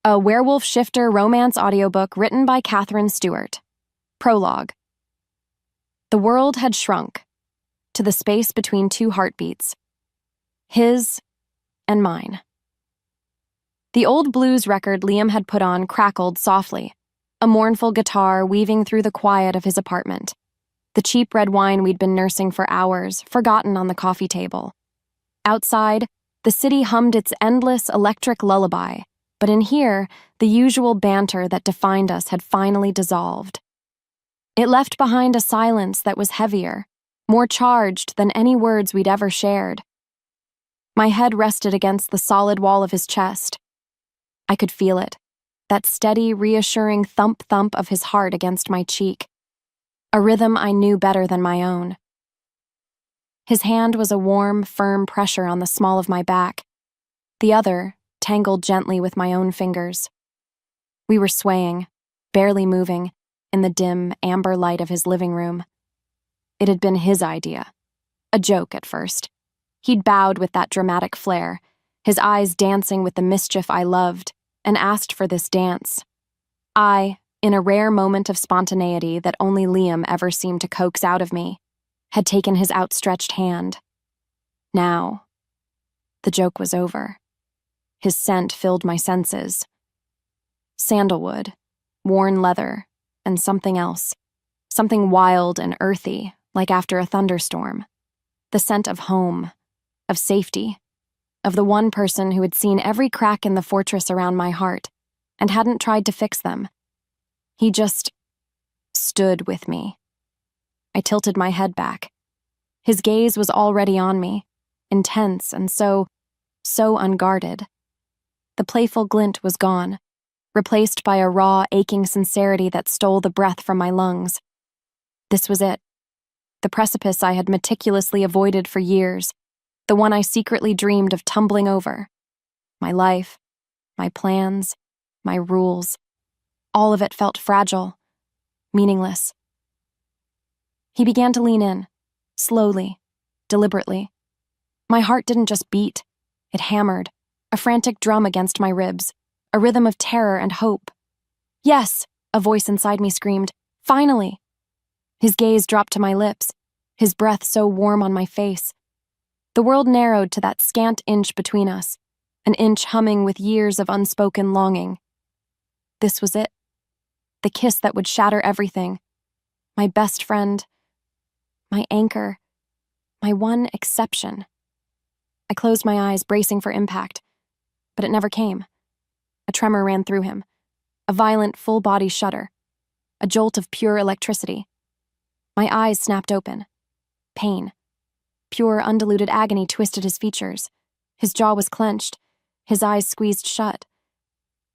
A werewolf shifter romance audiobook written by Katherine Stewart. Prologue. The world had shrunk to the space between two heartbeats, his and mine. The old blues record Liam had put on crackled softly, a mournful guitar weaving through the quiet of his apartment. The cheap red wine we'd been nursing for hours, forgotten on the coffee table. Outside, the city hummed its endless electric lullaby, but in here, the usual banter that defined us had finally dissolved. It left behind a silence that was heavier, more charged than any words we'd ever shared. My head rested against the solid wall of his chest. I could feel it, that steady, reassuring thump-thump of his heart against my cheek, a rhythm I knew better than my own. His hand was a warm, firm pressure on the small of my back, the other tangled gently with my own fingers. We were swaying, barely moving, in the dim, amber light of his living room. It had been his idea. A joke at first. He'd bowed with that dramatic flair, his eyes dancing with the mischief I loved, and asked for this dance. I, in a rare moment of spontaneity that only Liam ever seemed to coax out of me, had taken his outstretched hand. Now, the joke was over. His scent filled my senses. Sandalwood, worn leather, and something else. Something wild and earthy, like after a thunderstorm. The scent of home, of safety, of the one person who had seen every crack in the fortress around my heart and hadn't tried to fix them. He just stood with me. I tilted my head back. His gaze was already on me, intense and so unguarded. The playful glint was gone, replaced by a raw, aching sincerity that stole the breath from my lungs. This was it. The precipice I had meticulously avoided for years, the one I secretly dreamed of tumbling over. My life, my plans, my rules, all of it felt fragile, meaningless. He began to lean in, slowly, deliberately. My heart didn't just beat, it hammered, a frantic drum against my ribs, a rhythm of terror and hope. Yes, a voice inside me screamed, finally. His gaze dropped to my lips, his breath so warm on my face. The world narrowed to that scant inch between us, an inch humming with years of unspoken longing. This was it. The kiss that would shatter everything. My best friend, my anchor, my one exception. I closed my eyes, bracing for impact, but it never came. A tremor ran through him, a violent full-body shudder, a jolt of pure electricity. My eyes snapped open. Pain. Pure, undiluted agony twisted his features. His jaw was clenched, his eyes squeezed shut.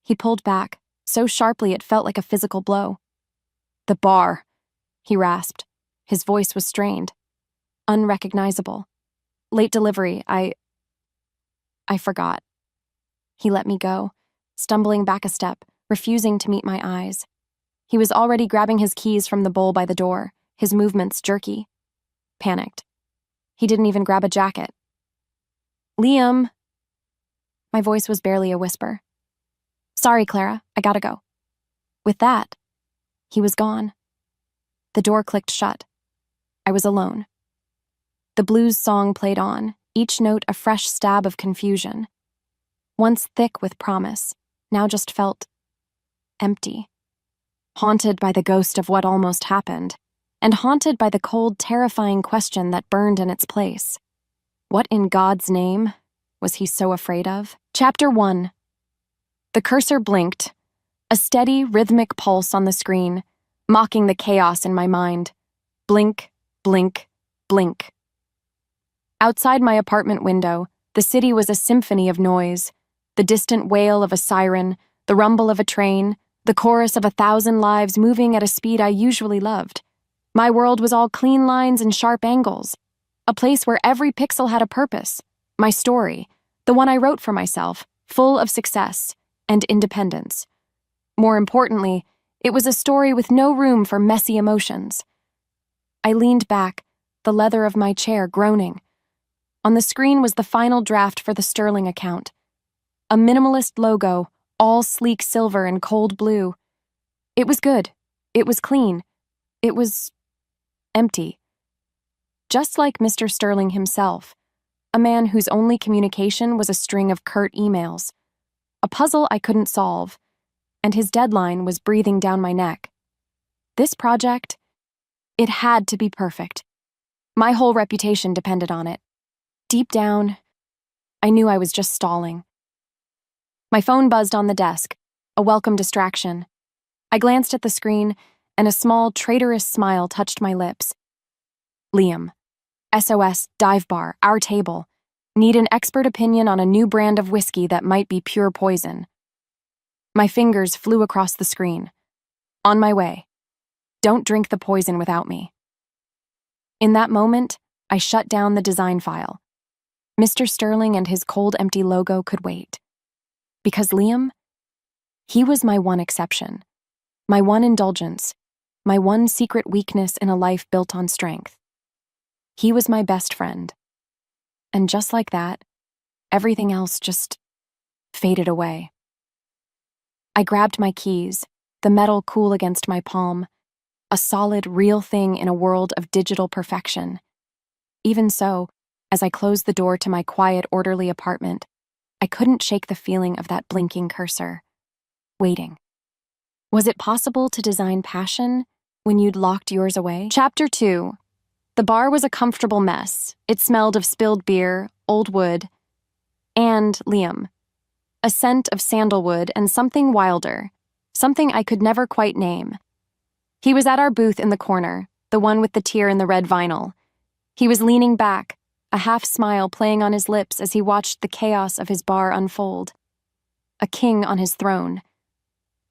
He pulled back, so sharply it felt like a physical blow. "The bar," he rasped. His voice was strained, unrecognizable. Late delivery, I forgot. He let me go, stumbling back a step, refusing to meet my eyes. He was already grabbing his keys from the bowl by the door, his movements jerky. Panicked. He didn't even grab a jacket. "Liam." My voice was barely a whisper. "Sorry, Clara, I gotta go." With that, he was gone. The door clicked shut. I was alone. The blues song played on, each note a fresh stab of confusion. Once thick with promise, now just felt empty. Haunted by the ghost of what almost happened, and haunted by the cold, terrifying question that burned in its place. What in God's name was he so afraid of? Chapter 1. The cursor blinked, a steady, rhythmic pulse on the screen, mocking the chaos in my mind. Blink, blink, blink. Outside my apartment window, the city was a symphony of noise. The distant wail of a siren, the rumble of a train, the chorus of 1,000 lives moving at a speed I usually loved. My world was all clean lines and sharp angles, a place where every pixel had a purpose. My story, the one I wrote for myself, full of success and independence. More importantly, it was a story with no room for messy emotions. I leaned back, the leather of my chair groaning. On the screen was the final draft for the Sterling account. A minimalist logo, all sleek silver and cold blue. It was good. It was clean. It was empty. Just like Mr. Sterling himself, a man whose only communication was a string of curt emails, a puzzle I couldn't solve, and his deadline was breathing down my neck. This project, it had to be perfect. My whole reputation depended on it. Deep down, I knew I was just stalling. My phone buzzed on the desk, a welcome distraction. I glanced at the screen, and a small, traitorous smile touched my lips. Liam. SOS, dive bar, our table. Need an expert opinion on a new brand of whiskey that might be pure poison. My fingers flew across the screen. On my way. Don't drink the poison without me. In that moment, I shut down the design file. Mr. Sterling and his cold, empty logo could wait. Because Liam, he was my one exception, my one indulgence, my one secret weakness in a life built on strength. He was my best friend. And just like that, everything else just faded away. I grabbed my keys, the metal cool against my palm, a solid, real thing in a world of digital perfection. Even so, as I closed the door to my quiet, orderly apartment, I couldn't shake the feeling of that blinking cursor. Waiting. Was it possible to design passion when you'd locked yours away? Chapter 2. The bar was a comfortable mess. It smelled of spilled beer, old wood, and Liam. A scent of sandalwood and something wilder, something I could never quite name. He was at our booth in the corner, the one with the tear in the red vinyl. He was leaning back, a half-smile playing on his lips as he watched the chaos of his bar unfold. A king on his throne.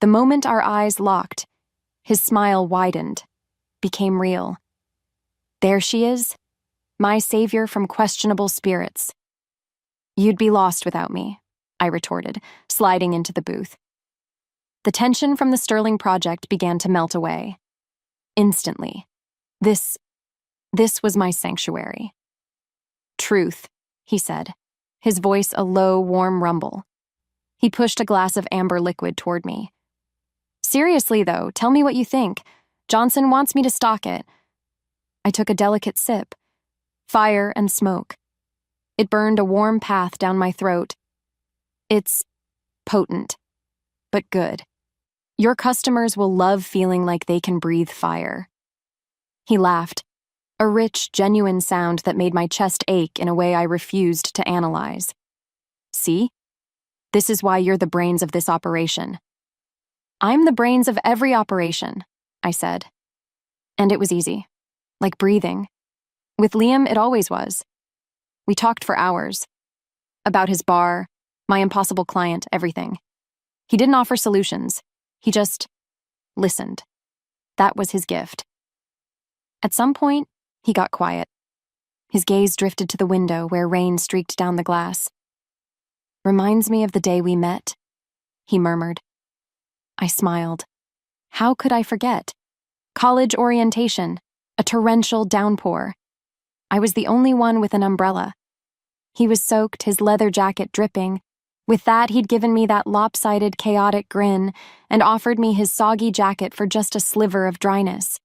The moment our eyes locked, his smile widened, became real. There she is, my savior from questionable spirits. You'd be lost without me, I retorted, sliding into the booth. The tension from the Sterling project began to melt away. Instantly. This was my sanctuary. Truth, he said, his voice a low, warm rumble. He pushed a glass of amber liquid toward me. Seriously, though, tell me what you think. Johnson wants me to stock it. I took a delicate sip. Fire and smoke. It burned a warm path down my throat. It's potent, but good. Your customers will love feeling like they can breathe fire. He laughed, a rich, genuine sound that made my chest ache in a way I refused to analyze. See? This is why you're the brains of this operation. I'm the brains of every operation, I said. And it was easy. Like breathing. With Liam, it always was. We talked for hours. About his bar, my impossible client, everything. He didn't offer solutions. He just listened. That was his gift. At some point, he got quiet. His gaze drifted to the window where rain streaked down the glass. Reminds me of the day we met, he murmured. I smiled. How could I forget? College orientation, a torrential downpour. I was the only one with an umbrella. He was soaked, his leather jacket dripping. With that, he'd given me that lopsided, chaotic grin and offered me his soggy jacket for just a sliver of dryness.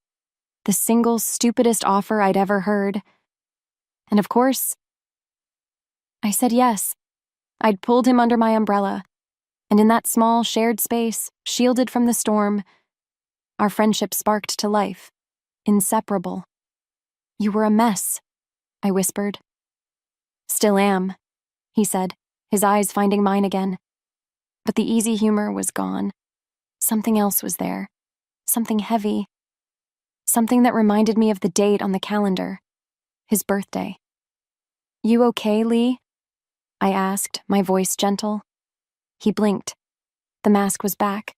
The single stupidest offer I'd ever heard. And of course, I said yes. I'd pulled him under my umbrella, and in that small, shared space, shielded from the storm, our friendship sparked to life, inseparable. You were a mess, I whispered. Still am, he said, his eyes finding mine again. But the easy humor was gone. Something else was there, something heavy, something that reminded me of the date on the calendar, his birthday. You okay, Lee? I asked, my voice gentle. He blinked. The mask was back.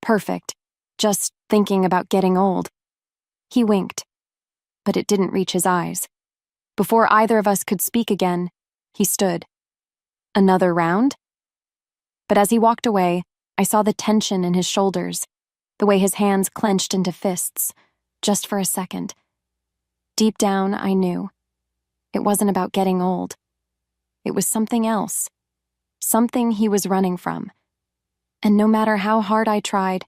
Perfect. Just thinking about getting old. He winked, but it didn't reach his eyes. Before either of us could speak again, he stood. Another round? But as he walked away, I saw the tension in his shoulders, the way his hands clenched into fists, just for a second. Deep down, I knew. It wasn't about getting old. It was something else. Something he was running from. and no matter how hard I tried,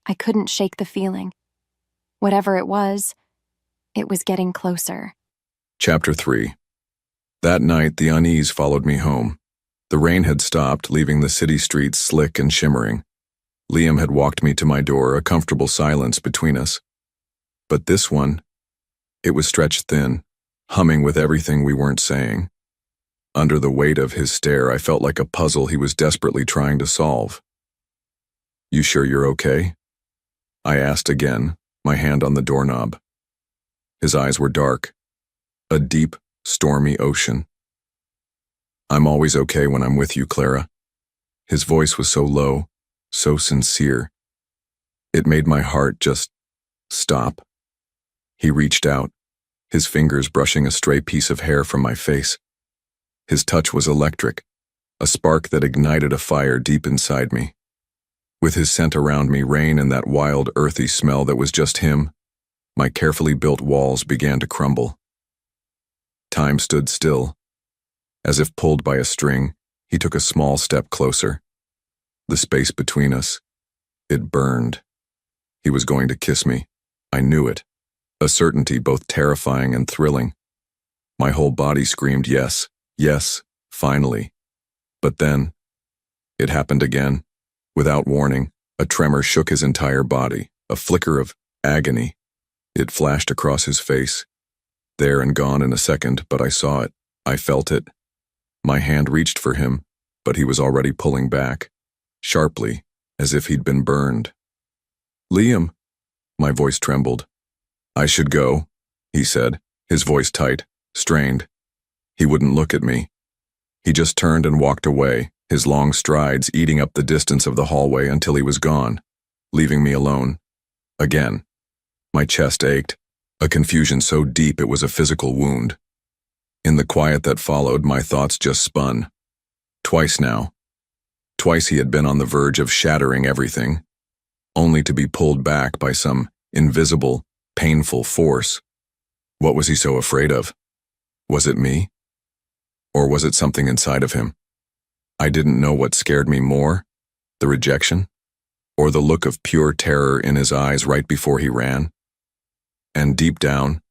I couldn't shake the feeling. Whatever it was getting closer. Chapter 3. That night, the unease followed me home. The rain had stopped, leaving the city streets slick and shimmering. Liam had walked me to my door, a comfortable silence between us. But this one, it was stretched thin, humming with everything we weren't saying. Under the weight of his stare, I felt like a puzzle he was desperately trying to solve. "You sure you're okay?" I asked again, my hand on the doorknob. His eyes were dark, a deep, stormy ocean. "I'm always okay when I'm with you, Clara." His voice was so low, so sincere. It made my heart just stop. He reached out, his fingers brushing a stray piece of hair from my face. His touch was electric, a spark that ignited a fire deep inside me. With his scent around me, rain and that wild, earthy smell that was just him, my carefully built walls began to crumble. Time stood still. As if pulled by a string, he took a small step closer. The space between us, it burned. He was going to kiss me. I knew it, a certainty both terrifying and thrilling. My whole body screamed yes, yes, finally. But then, it happened again. Without warning, a tremor shook his entire body, a flicker of agony. It flashed across his face, there and gone in a second, but I saw it. I felt it. My hand reached for him, but he was already pulling back, sharply, as if he'd been burned. "Liam," my voice trembled. "I should go," he said, his voice tight, strained. He wouldn't look at me. He just turned and walked away, his long strides eating up the distance of the hallway until he was gone, leaving me alone. Again. My chest ached, a confusion so deep it was a physical wound. In the quiet that followed, my thoughts just spun. Twice now. Twice he had been on the verge of shattering everything, only to be pulled back by some invisible, painful force. What was he so afraid of? Was it me? Or was it something inside of him? I didn't know what scared me more, the rejection, or the look of pure terror in his eyes right before he ran. And deep down,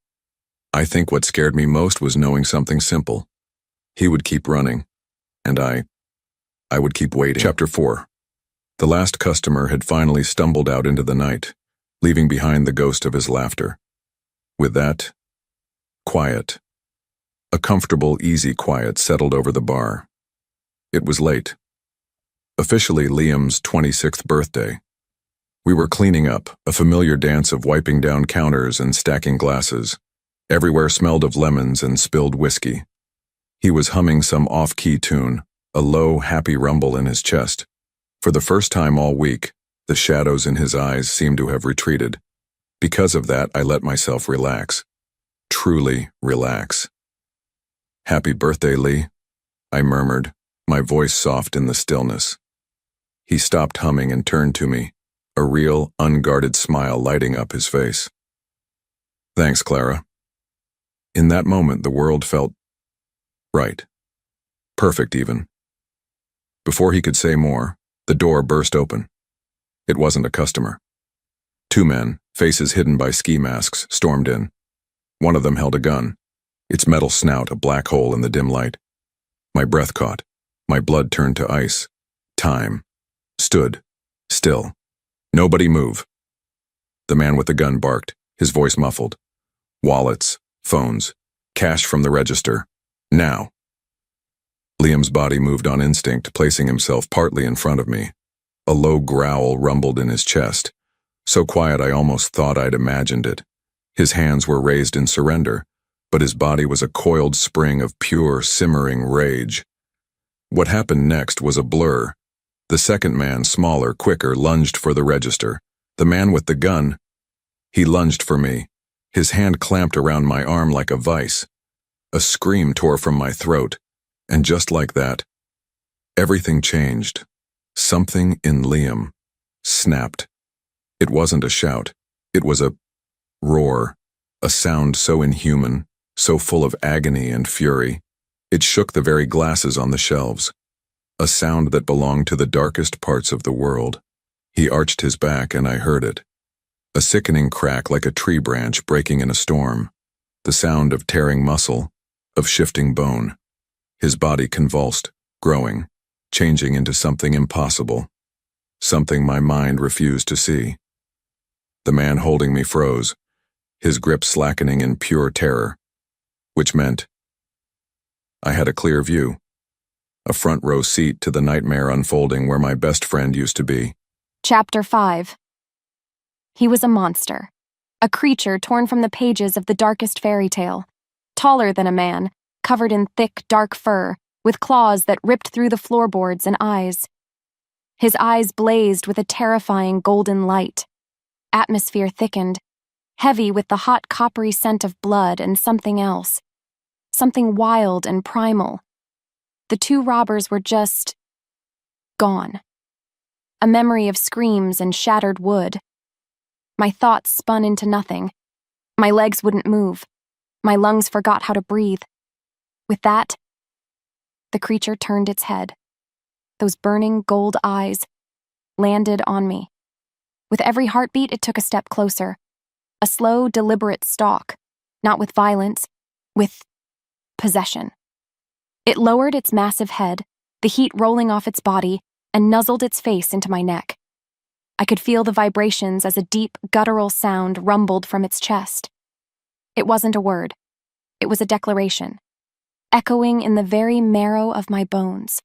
I think what scared me most was knowing something simple. He would keep running, and I would keep waiting. Chapter 4. The last customer had finally stumbled out into the night, leaving behind the ghost of his laughter. With that, quiet. A comfortable, easy quiet settled over the bar. It was late. Officially Liam's 26th birthday. We were cleaning up, a familiar dance of wiping down counters and stacking glasses. Everywhere smelled of lemons and spilled whiskey. He was humming some off-key tune, a low, happy rumble in his chest. For the first time all week, the shadows in his eyes seemed to have retreated. Because of that, I let myself relax. Truly relax. "Happy birthday, Lee," I murmured, my voice soft in the stillness. He stopped humming and turned to me, a real, unguarded smile lighting up his face. "Thanks, Clara." In that moment, the world felt right. Perfect, even. Before he could say more, the door burst open. It wasn't a customer. Two men, faces hidden by ski masks, stormed in. One of them held a gun, its metal snout a black hole in the dim light. My breath caught. My blood turned to ice. Time. Stood. Still. "Nobody move." The man with the gun barked, his voice muffled. "Wallets, phones, cash from the register. Now." Liam's body moved on instinct, placing himself partly in front of me. A low growl rumbled in his chest, so quiet I almost thought I'd imagined it. His hands were raised in surrender, but his body was a coiled spring of pure, simmering rage. What happened next was a blur. The second man, smaller, quicker, lunged for the register. The man with the gun, he lunged for me, his hand clamped around my arm like a vice. A scream tore from my throat, and just like that, everything changed. Something in Liam snapped. It wasn't a shout. It was a roar, a sound so inhuman, so full of agony and fury. It shook the very glasses on the shelves. a sound that belonged to the darkest parts of the world. He arched his back and I heard it. A sickening crack like a tree branch breaking in a storm. The sound of tearing muscle, of shifting bone. His body convulsed, growing, changing into something impossible. Something my mind refused to see. The man holding me froze, his grip slackening in pure terror, which meant I had a clear view, a front row seat to the nightmare unfolding where my best friend used to be. Chapter 5. He was a monster, a creature torn from the pages of the darkest fairy tale, taller than a man, covered in thick, dark fur, with claws that ripped through the floorboards and eyes. His eyes blazed with a terrifying golden light. Atmosphere thickened, heavy with the hot coppery scent of blood and something else. Something wild and primal. The two robbers were just gone. A memory of screams and shattered wood. My thoughts spun into nothing. My legs wouldn't move. My lungs forgot how to breathe. With that, the creature turned its head. Those burning gold eyes landed on me. With every heartbeat, it took a step closer. A slow, deliberate stalk, not with violence, with possession. It lowered its massive head, the heat rolling off its body, and nuzzled its face into my neck. I could feel the vibrations as a deep, guttural sound rumbled from its chest. It wasn't a word. It was a declaration, echoing in the very marrow of my bones.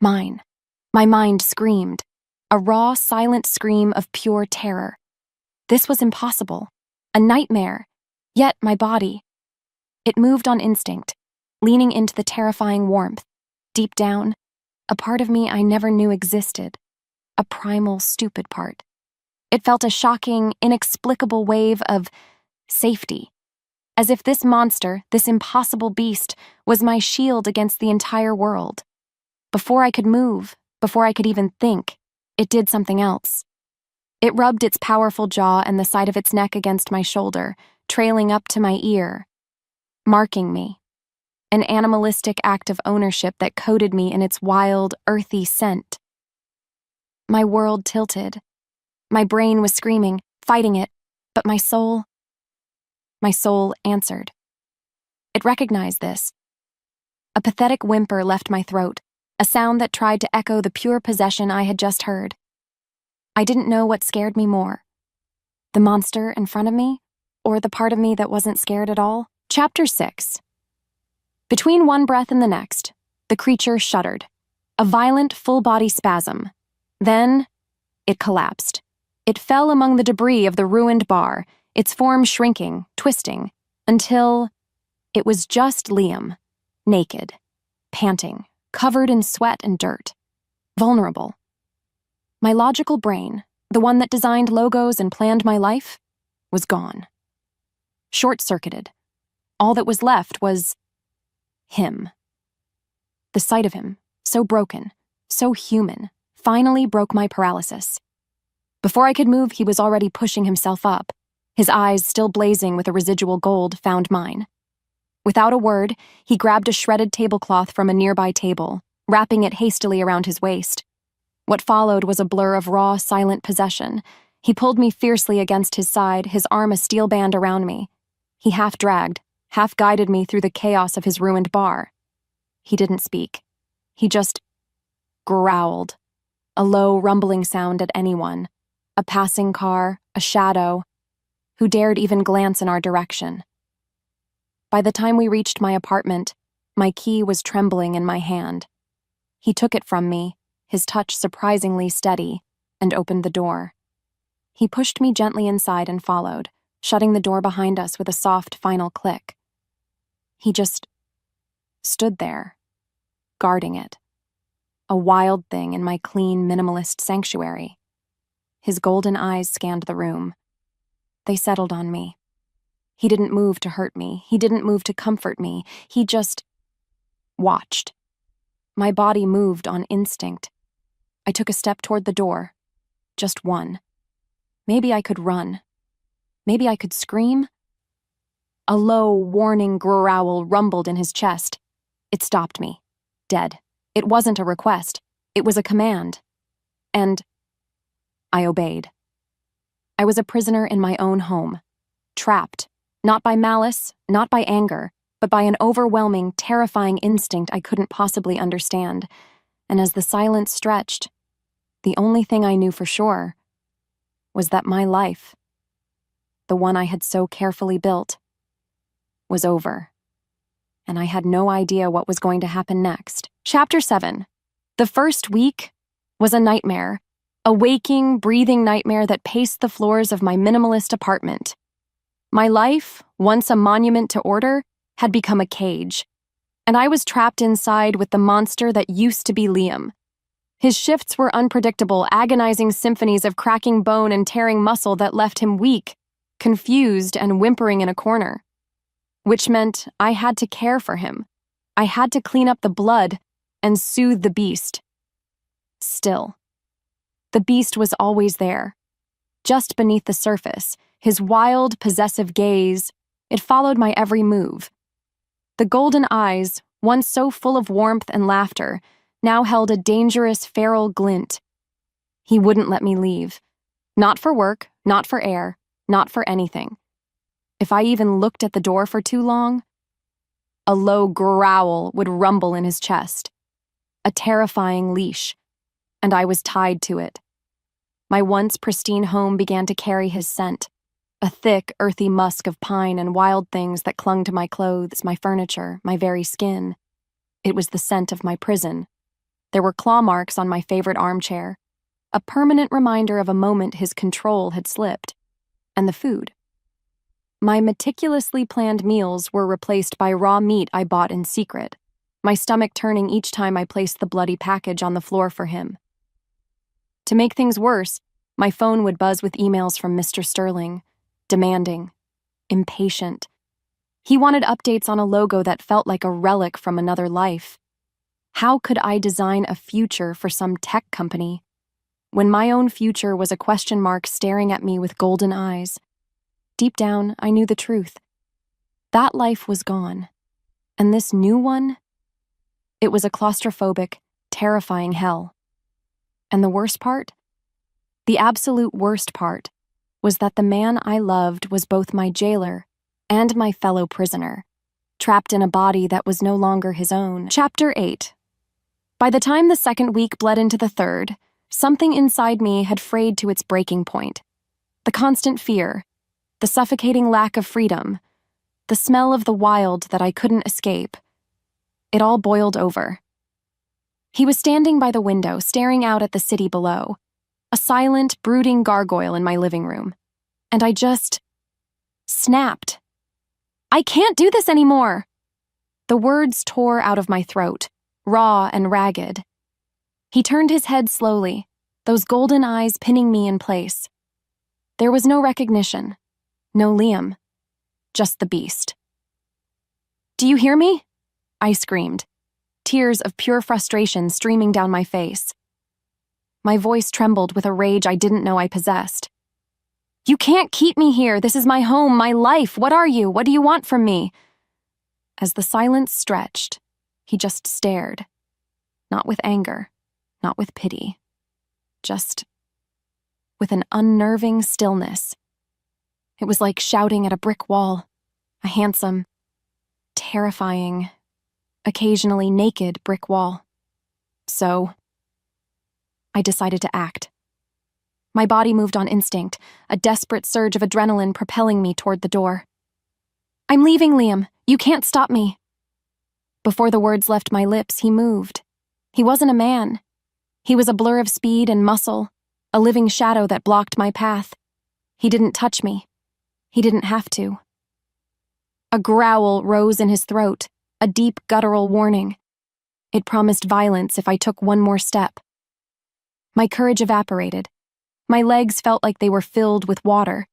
Mine. My mind screamed, a raw, silent scream of pure terror. This was impossible, a nightmare, yet my body. It moved on instinct, leaning into the terrifying warmth. Deep down, a part of me I never knew existed, a primal, stupid part. It felt a shocking, inexplicable wave of safety, as if this monster, this impossible beast, was my shield against the entire world. Before I could move, before I could even think, it did something else. It rubbed its powerful jaw and the side of its neck against my shoulder, trailing up to my ear, marking me. An animalistic act of ownership that coated me in its wild, earthy scent. My world tilted. My brain was screaming, fighting it, but my soul answered. It recognized this. A pathetic whimper left my throat, a sound that tried to echo the pure possession I had just heard. I didn't know what scared me more. The monster in front of me, or the part of me that wasn't scared at all? Chapter 6. Between one breath and the next, the creature shuddered, a violent full-body spasm. Then, it collapsed. It fell among the debris of the ruined bar, its form shrinking, twisting, until it was just Liam, naked, panting, covered in sweat and dirt, vulnerable. My logical brain, the one that designed logos and planned my life, was gone. Short-circuited. All that was left was him. The sight of him, so broken, so human, finally broke my paralysis. Before I could move, he was already pushing himself up. His eyes, still blazing with a residual gold, found mine. Without a word, he grabbed a shredded tablecloth from a nearby table, wrapping it hastily around his waist. What followed was a blur of raw, silent possession. He pulled me fiercely against his side, his arm a steel band around me. He half-dragged, half-guided me through the chaos of his ruined bar. He didn't speak. He just growled, a low, rumbling sound at anyone, a passing car, a shadow, who dared even glance in our direction. By the time we reached my apartment, my key was trembling in my hand. He took it from me, his touch surprisingly steady, and opened the door. He pushed me gently inside and followed, shutting the door behind us with a soft final click. He just stood there, guarding it. A wild thing in my clean, minimalist sanctuary. His golden eyes scanned the room. They settled on me. He didn't move to hurt me. He didn't move to comfort me. He just watched. My body moved on instinct. I took a step toward the door. Just one. Maybe I could run. Maybe I could scream. A low, warning growl rumbled in his chest. It stopped me. Dead. It wasn't a request. It was a command. And I obeyed. I was a prisoner in my own home, trapped, not by malice, not by anger, but by an overwhelming, terrifying instinct I couldn't possibly understand. And as the silence stretched, the only thing I knew for sure was that my life, the one I had so carefully built, was over. And I had no idea what was going to happen next. Chapter 7. The first week was a nightmare, a waking, breathing nightmare that paced the floors of my minimalist apartment. My life, once a monument to order, had become a cage, and I was trapped inside with the monster that used to be Liam. His shifts were unpredictable, agonizing symphonies of cracking bone and tearing muscle that left him weak, confused, and whimpering in a corner. Which meant I had to care for him. I had to clean up the blood and soothe the beast. Still, the beast was always there. Just beneath the surface, his wild, possessive gaze, it followed my every move. The golden eyes, once so full of warmth and laughter, now held a dangerous, feral glint. He wouldn't let me leave. Not for work, not for air, not for anything. If I even looked at the door for too long, a low growl would rumble in his chest. A terrifying leash, and I was tied to it. My once pristine home began to carry his scent, a thick, earthy musk of pine and wild things that clung to my clothes, my furniture, my very skin. It was the scent of my prison. There were claw marks on my favorite armchair, a permanent reminder of a moment his control had slipped. And the food. My meticulously planned meals were replaced by raw meat I bought in secret, my stomach turning each time I placed the bloody package on the floor for him. To make things worse, my phone would buzz with emails from Mr. Sterling, demanding, impatient. He wanted updates on a logo that felt like a relic from another life. How could I design a future for some tech company when my own future was a question mark staring at me with golden eyes? Deep down, I knew the truth. That life was gone. And this new one? It was a claustrophobic, terrifying hell. And the worst part? The absolute worst part was that the man I loved was both my jailer and my fellow prisoner, trapped in a body that was no longer his own. Chapter 8. By the time the second week bled into the third, something inside me had frayed to its breaking point. The constant fear, the suffocating lack of freedom, the smell of the wild that I couldn't escape. It all boiled over. He was standing by the window, staring out at the city below, a silent, brooding gargoyle in my living room. And I just snapped. I can't do this anymore! The words tore out of my throat, raw and ragged. He turned his head slowly, those golden eyes pinning me in place. There was no recognition, no Liam, just the beast. "Do you hear me?" I screamed, tears of pure frustration streaming down my face. My voice trembled with a rage I didn't know I possessed. "You can't keep me here. This is my home, my life. What are you? What do you want from me?" As the silence stretched, he just stared. Not with anger, not with pity. Just with an unnerving stillness. It was like shouting at a brick wall, a handsome, terrifying, occasionally naked brick wall. So, I decided to act. My body moved on instinct, a desperate surge of adrenaline propelling me toward the door. "I'm leaving, Liam. You can't stop me." Before the words left my lips, he moved. He wasn't a man. He was a blur of speed and muscle, a living shadow that blocked my path. He didn't touch me. He didn't have to. A growl rose in his throat, a deep guttural warning. It promised violence if I took one more step. My courage evaporated. My legs felt like they were filled with water.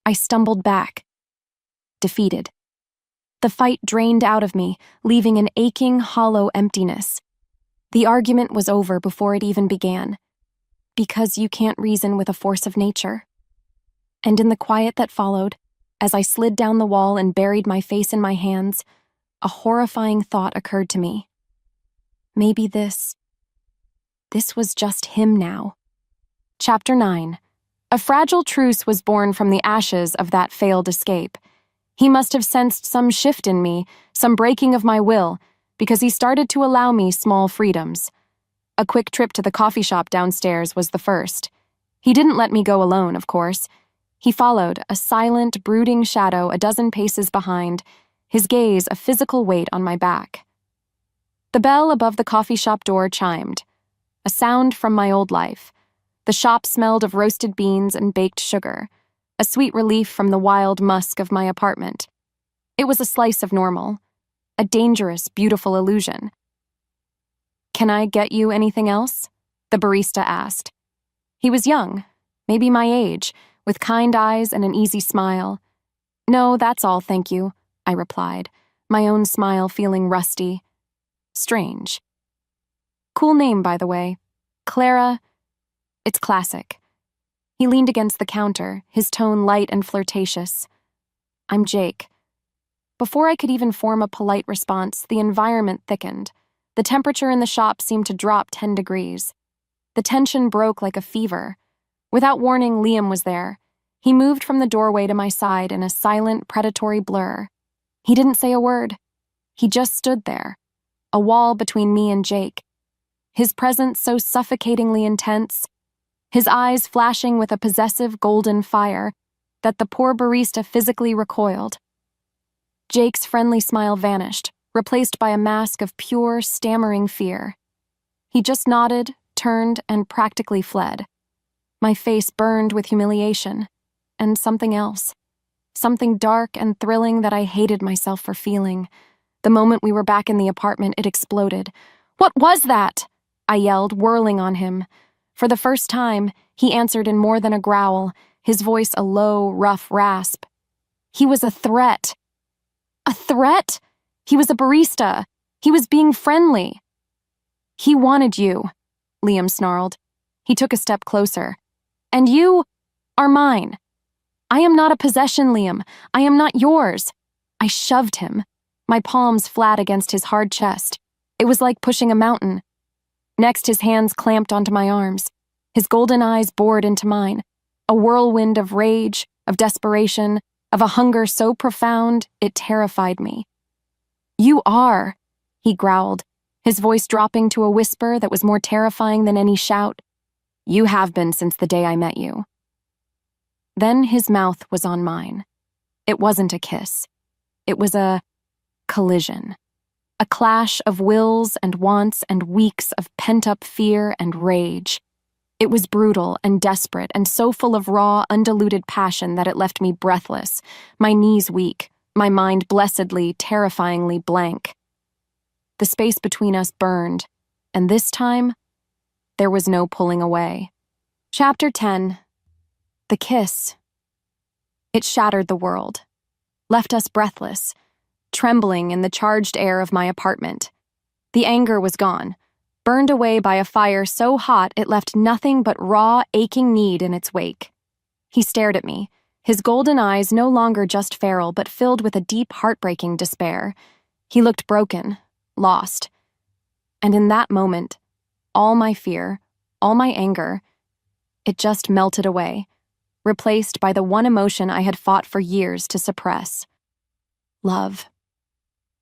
I stumbled back, defeated. The fight drained out of me, leaving an aching, hollow emptiness. The argument was over before it even began, because you can't reason with a force of nature. And in the quiet that followed, as I slid down the wall and buried my face in my hands, a horrifying thought occurred to me. Maybe this was just him now. Chapter 9. A fragile truce was born from the ashes of that failed escape. He must have sensed some shift in me, some breaking of my will, because he started to allow me small freedoms. A quick trip to the coffee shop downstairs was the first. He didn't let me go alone, of course. He followed, a silent, brooding shadow a dozen paces behind, his gaze a physical weight on my back. The bell above the coffee shop door chimed, a sound from my old life. The shop smelled of roasted beans and baked sugar, a sweet relief from the wild musk of my apartment. It was a slice of normal, a dangerous, beautiful illusion. "Can I get you anything else?" the barista asked. He was young, maybe my age, with kind eyes and an easy smile. "No, that's all, thank you," I replied, my own smile feeling rusty. Strange. "Cool name, by the way. Clara. It's classic." He leaned against the counter, his tone light and flirtatious. "I'm Jake." Before I could even form a polite response, the environment thickened. The temperature in the shop seemed to drop 10 degrees. The tension broke like a fever. Without warning, Liam was there. He moved from the doorway to my side in a silent, predatory blur. He didn't say a word. He just stood there, a wall between me and Jake. His presence so suffocatingly intense, his eyes flashing with a possessive golden fire, that the poor barista physically recoiled. Jake's friendly smile vanished, replaced by a mask of pure, stammering fear. He just nodded, turned, and practically fled. My face burned with humiliation, and something else. Something dark and thrilling that I hated myself for feeling. The moment we were back in the apartment, it exploded. "What was that?" I yelled, whirling on him. For the first time, he answered in more than a growl, his voice a low, rough rasp. He was a threat. A threat? He was a barista. He was being friendly. "He wanted you," Liam snarled. He took a step closer. "And you are mine. I am not a possession, Liam. I am not yours." I shoved him, my palms flat against his hard chest. It was like pushing a mountain. Next, his hands clamped onto my arms. His golden eyes bored into mine, a whirlwind of rage, of desperation, of a hunger so profound it terrified me. "You are," he growled, his voice dropping to a whisper that was more terrifying than any shout. "You have been since the day I met you." Then his mouth was on mine. It wasn't a kiss. It was a collision. A clash of wills and wants and weeks of pent-up fear and rage. It was brutal and desperate and so full of raw, undiluted passion that it left me breathless, my knees weak, my mind blessedly, terrifyingly blank. The space between us burned, and this time, there was no pulling away. Chapter 10. The kiss. It shattered the world, left us breathless, trembling in the charged air of my apartment. The anger was gone, burned away by a fire so hot it left nothing but raw, aching need in its wake. He stared at me, his golden eyes no longer just feral but filled with a deep, heartbreaking despair. He looked broken, lost. And in that moment, all my fear, all my anger, it just melted away, replaced by the one emotion I had fought for years to suppress. Love.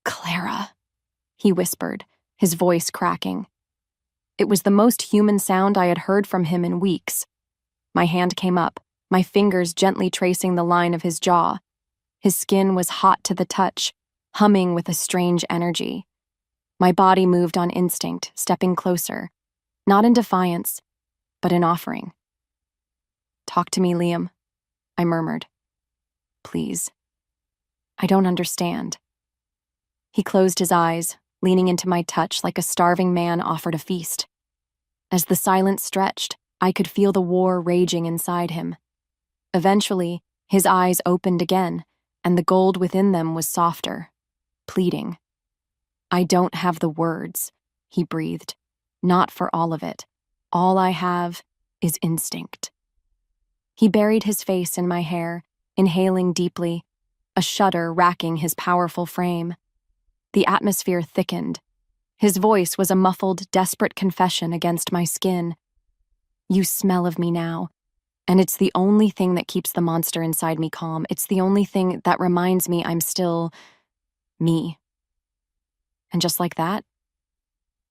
"Clara," he whispered, his voice cracking. It was the most human sound I had heard from him in weeks. My hand came up, my fingers gently tracing the line of his jaw. His skin was hot to the touch, humming with a strange energy. My body moved on instinct, stepping closer, not in defiance, but in offering. "Talk to me, Liam," I murmured. "Please. I don't understand." He closed his eyes, leaning into my touch like a starving man offered a feast. As the silence stretched, I could feel the war raging inside him. Eventually, his eyes opened again, and the gold within them was softer, pleading. "I don't have the words," he breathed. "Not for all of it. All I have is instinct." He buried his face in my hair, inhaling deeply, a shudder racking his powerful frame. The atmosphere thickened. His voice was a muffled, desperate confession against my skin. You smell of me now, and it's the only thing that keeps the monster inside me calm. It's the only thing that reminds me I'm still me. And just like that,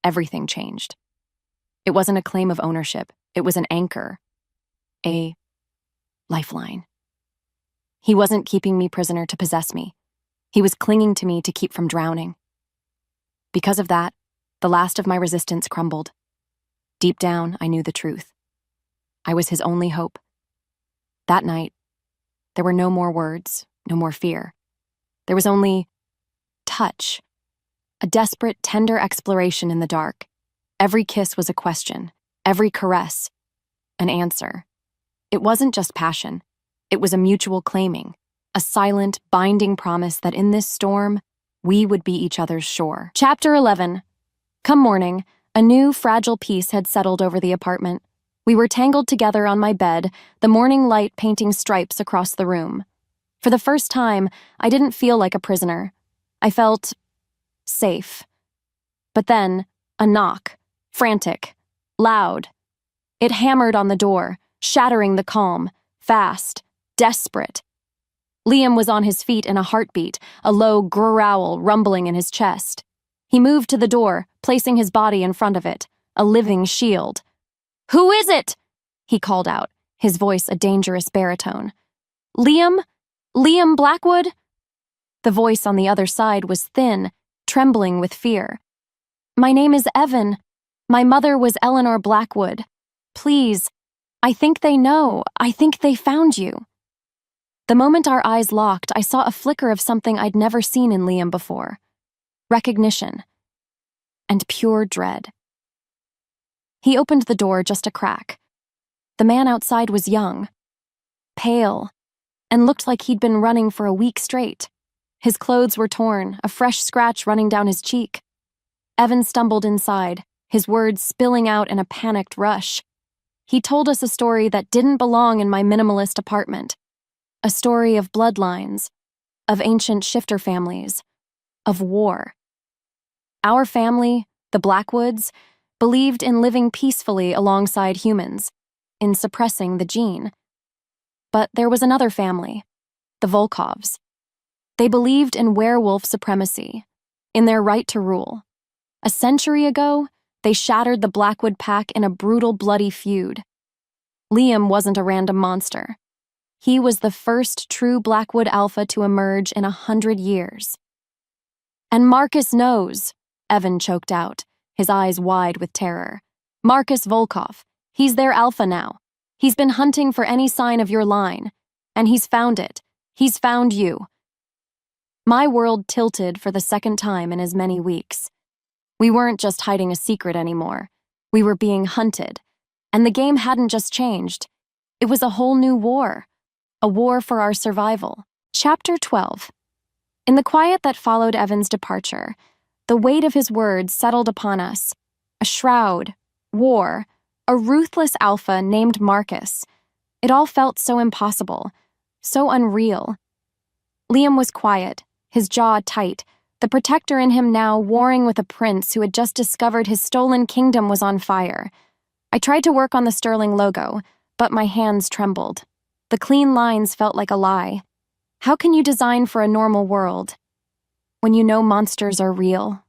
everything changed. It wasn't a claim of ownership. It was an anchor, a lifeline. He wasn't keeping me prisoner to possess me. He was clinging to me to keep from drowning. Because of that, the last of my resistance crumbled. Deep down, I knew the truth. I was his only hope. That night, there were no more words, no more fear. There was only touch, a desperate, tender exploration in the dark. Every kiss was a question, every caress, an answer. It wasn't just passion. It was a mutual claiming, a silent, binding promise that in this storm, we would be each other's shore. Chapter 11. Come morning, a new, fragile peace had settled over the apartment. We were tangled together on my bed, the morning light painting stripes across the room. For the first time, I didn't feel like a prisoner. I felt safe. But then, a knock, frantic, loud. It hammered on the door, shattering the calm, fast, desperate. Liam was on his feet in a heartbeat, a low growl rumbling in his chest. He moved to the door, placing his body in front of it, a living shield. "Who is it?" he called out, his voice a dangerous baritone. "Liam? Liam Blackwood?" The voice on the other side was thin, trembling with fear. "My name is Evan. My mother was Eleanor Blackwood. Please, I think they know. I think they found you." The moment our eyes locked, I saw a flicker of something I'd never seen in Liam before. Recognition. And pure dread. He opened the door just a crack. The man outside was young, pale, and looked like he'd been running for a week straight. His clothes were torn, a fresh scratch running down his cheek. Evan stumbled inside, his words spilling out in a panicked rush. He told us a story that didn't belong in my minimalist apartment. A story of bloodlines, of ancient shifter families, of war. Our family, the Blackwoods, believed in living peacefully alongside humans, in suppressing the gene. But there was another family, the Volkovs. They believed in werewolf supremacy, in their right to rule. A century ago, they shattered the Blackwood pack in a brutal, bloody feud. Liam wasn't a random monster. He was the first true Blackwood alpha to emerge in 100 years. "And Marcus knows," Evan choked out, his eyes wide with terror. "Marcus Volkov. He's their alpha now. He's been hunting for any sign of your line, and he's found it. He's found you." My world tilted for the second time in as many weeks. We weren't just hiding a secret anymore. We were being hunted, and the game hadn't just changed. It was a whole new war. A war for our survival. Chapter 12. In the quiet that followed Evan's departure, the weight of his words settled upon us. A shroud, war, a ruthless alpha named Marcus. It all felt so impossible, so unreal. Liam was quiet, his jaw tight, the protector in him now warring with a prince who had just discovered his stolen kingdom was on fire. I tried to work on the sterling logo, but my hands trembled. The clean lines felt like a lie. How can you design for a normal world when you know monsters are real?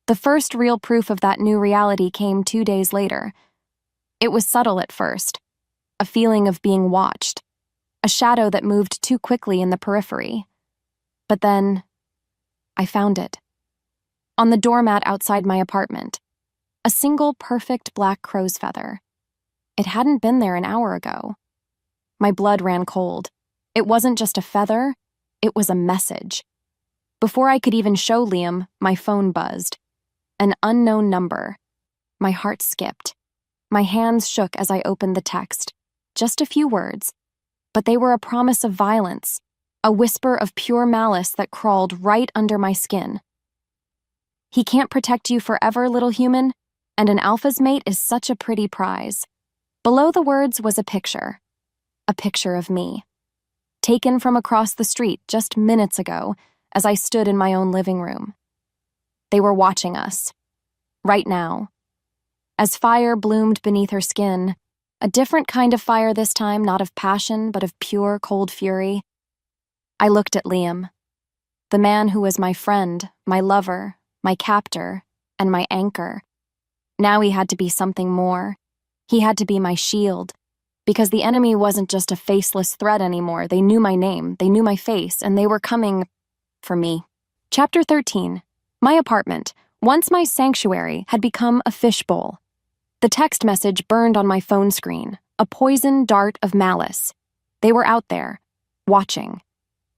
The first real proof of that new reality came 2 days later. It was subtle at first, a feeling of being watched, a shadow that moved too quickly in the periphery. But then, I found it. On the doormat outside my apartment, a single perfect black crow's feather. It hadn't been there an hour ago. My blood ran cold. It wasn't just a feather, it was a message. Before I could even show Liam, my phone buzzed. An unknown number. My heart skipped. My hands shook as I opened the text. Just a few words, but they were a promise of violence, a whisper of pure malice that crawled right under my skin. "He can't protect you forever, little human, and an alpha's mate is such a pretty prize." Below the words was a picture of me, taken from across the street just minutes ago as I stood in my own living room. They were watching us, right now. As fire bloomed beneath her skin, a different kind of fire this time, not of passion, but of pure, cold fury, I looked at Liam, the man who was my friend, my lover, my captor, and my anchor. Now he had to be something more. He had to be my shield, because the enemy wasn't just a faceless threat anymore. They knew my name, they knew my face, and they were coming for me. Chapter 13. My apartment, once my sanctuary, had become a fishbowl. The text message burned on my phone screen, a poison dart of malice. They were out there, watching.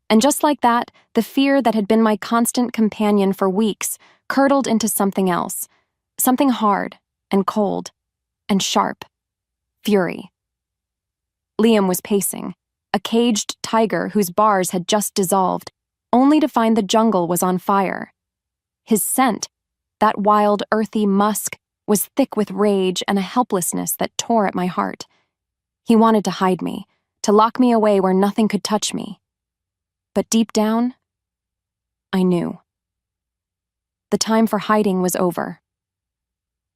And just like that, the fear that had been my constant companion for weeks curdled into something else, something hard and cold and sharp. Fury. Liam was pacing, a caged tiger whose bars had just dissolved, only to find the jungle was on fire. His scent, that wild, earthy musk, was thick with rage and a helplessness that tore at my heart. He wanted to hide me, to lock me away where nothing could touch me. But deep down, I knew. The time for hiding was over.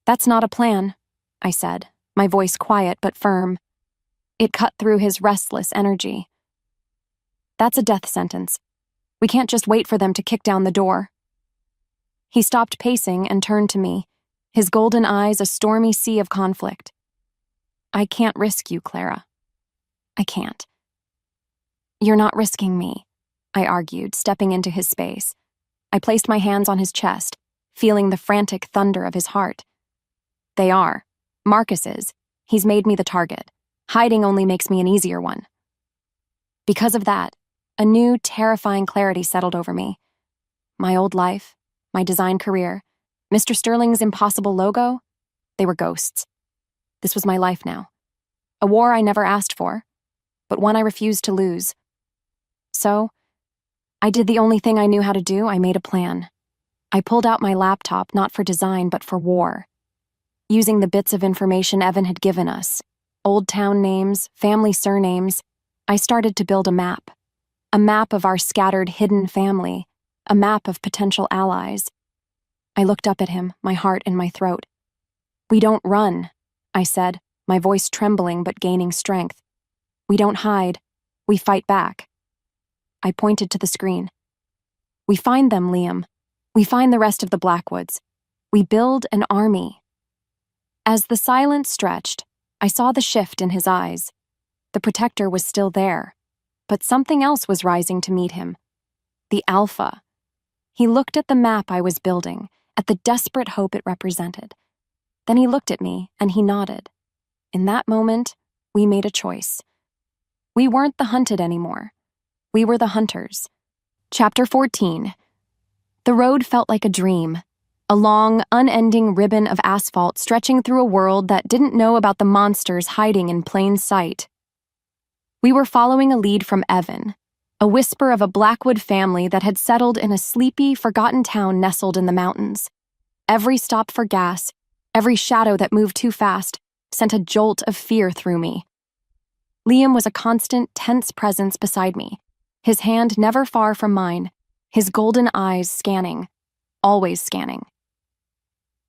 "That's not a plan," I said, my voice quiet but firm. It cut through his restless energy. "That's a death sentence. We can't just wait for them to kick down the door." He stopped pacing and turned to me, his golden eyes a stormy sea of conflict. "I can't risk you, Clara. I can't." "You're not risking me," I argued, stepping into his space. I placed my hands on his chest, feeling the frantic thunder of his heart. "They are. Marcus is. He's made me the target. Hiding only makes me an easier one." Because of that, a new, terrifying clarity settled over me. My old life, my design career, Mr. Sterling's impossible logo, they were ghosts. This was my life now. A war I never asked for, but one I refused to lose. So, I did the only thing I knew how to do. I made a plan. I pulled out my laptop, not for design, but for war. Using the bits of information Evan had given us, old town names, family surnames, I started to build a map of our scattered, hidden family, a map of potential allies. I looked up at him, my heart in my throat. "We don't run," I said, my voice trembling but gaining strength. "We don't hide. We fight back." I pointed to the screen. "We find them, Liam. We find the rest of the Blackwoods. We build an army." As the silence stretched, I saw the shift in his eyes. The protector was still there, but something else was rising to meet him. The Alpha. He looked at the map I was building, at the desperate hope it represented. Then he looked at me, and he nodded. In that moment, we made a choice. We weren't the hunted anymore. We were the hunters. Chapter 14. The road felt like a dream, a long, unending ribbon of asphalt stretching through a world that didn't know about the monsters hiding in plain sight. We were following a lead from Evan, a whisper of a Blackwood family that had settled in a sleepy, forgotten town nestled in the mountains. Every stop for gas, every shadow that moved too fast, sent a jolt of fear through me. Liam was a constant, tense presence beside me, his hand never far from mine, his golden eyes scanning, always scanning.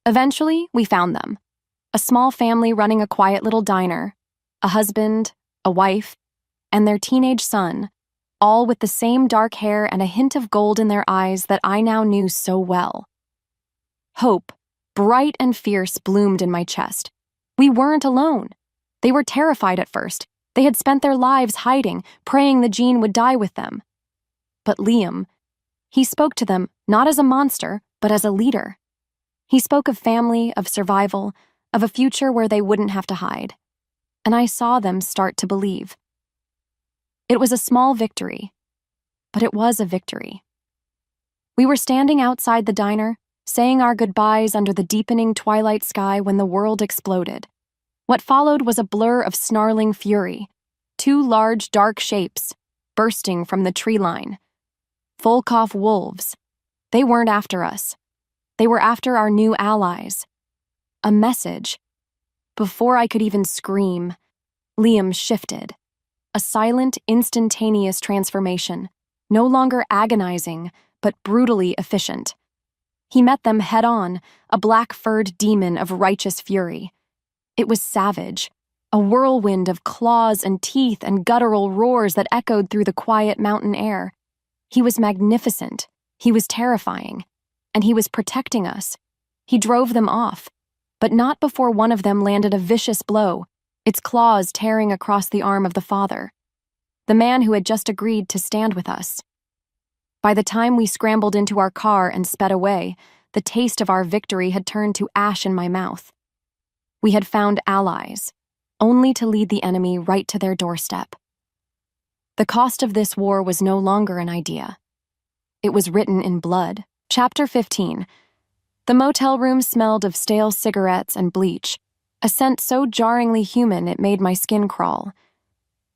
Eventually, we found them. A small family running a quiet little diner, a husband, a wife, and their teenage son, all with the same dark hair and a hint of gold in their eyes that I now knew so well. Hope, bright and fierce, bloomed in my chest. We weren't alone. They were terrified at first. They had spent their lives hiding, praying the gene would die with them. But Liam, he spoke to them not as a monster, but as a leader. He spoke of family, of survival, of a future where they wouldn't have to hide. And I saw them start to believe. It was a small victory, but it was a victory. We were standing outside the diner, saying our goodbyes under the deepening twilight sky when the world exploded. What followed was a blur of snarling fury, two large dark shapes, bursting from the tree line. Volkov wolves. They weren't after us. They were after our new allies. A message. Before I could even scream, Liam shifted. A silent, instantaneous transformation, no longer agonizing, but brutally efficient. He met them head-on, a black-furred demon of righteous fury. It was savage, a whirlwind of claws and teeth and guttural roars that echoed through the quiet mountain air. He was magnificent, he was terrifying, and he was protecting us. He drove them off, but not before one of them landed a vicious blow, its claws tearing across the arm of the father, the man who had just agreed to stand with us. By the time we scrambled into our car and sped away, the taste of our victory had turned to ash in my mouth. We had found allies, only to lead the enemy right to their doorstep. The cost of this war was no longer an idea. It was written in blood. Chapter 15. The motel room smelled of stale cigarettes and bleach, a scent so jarringly human it made my skin crawl.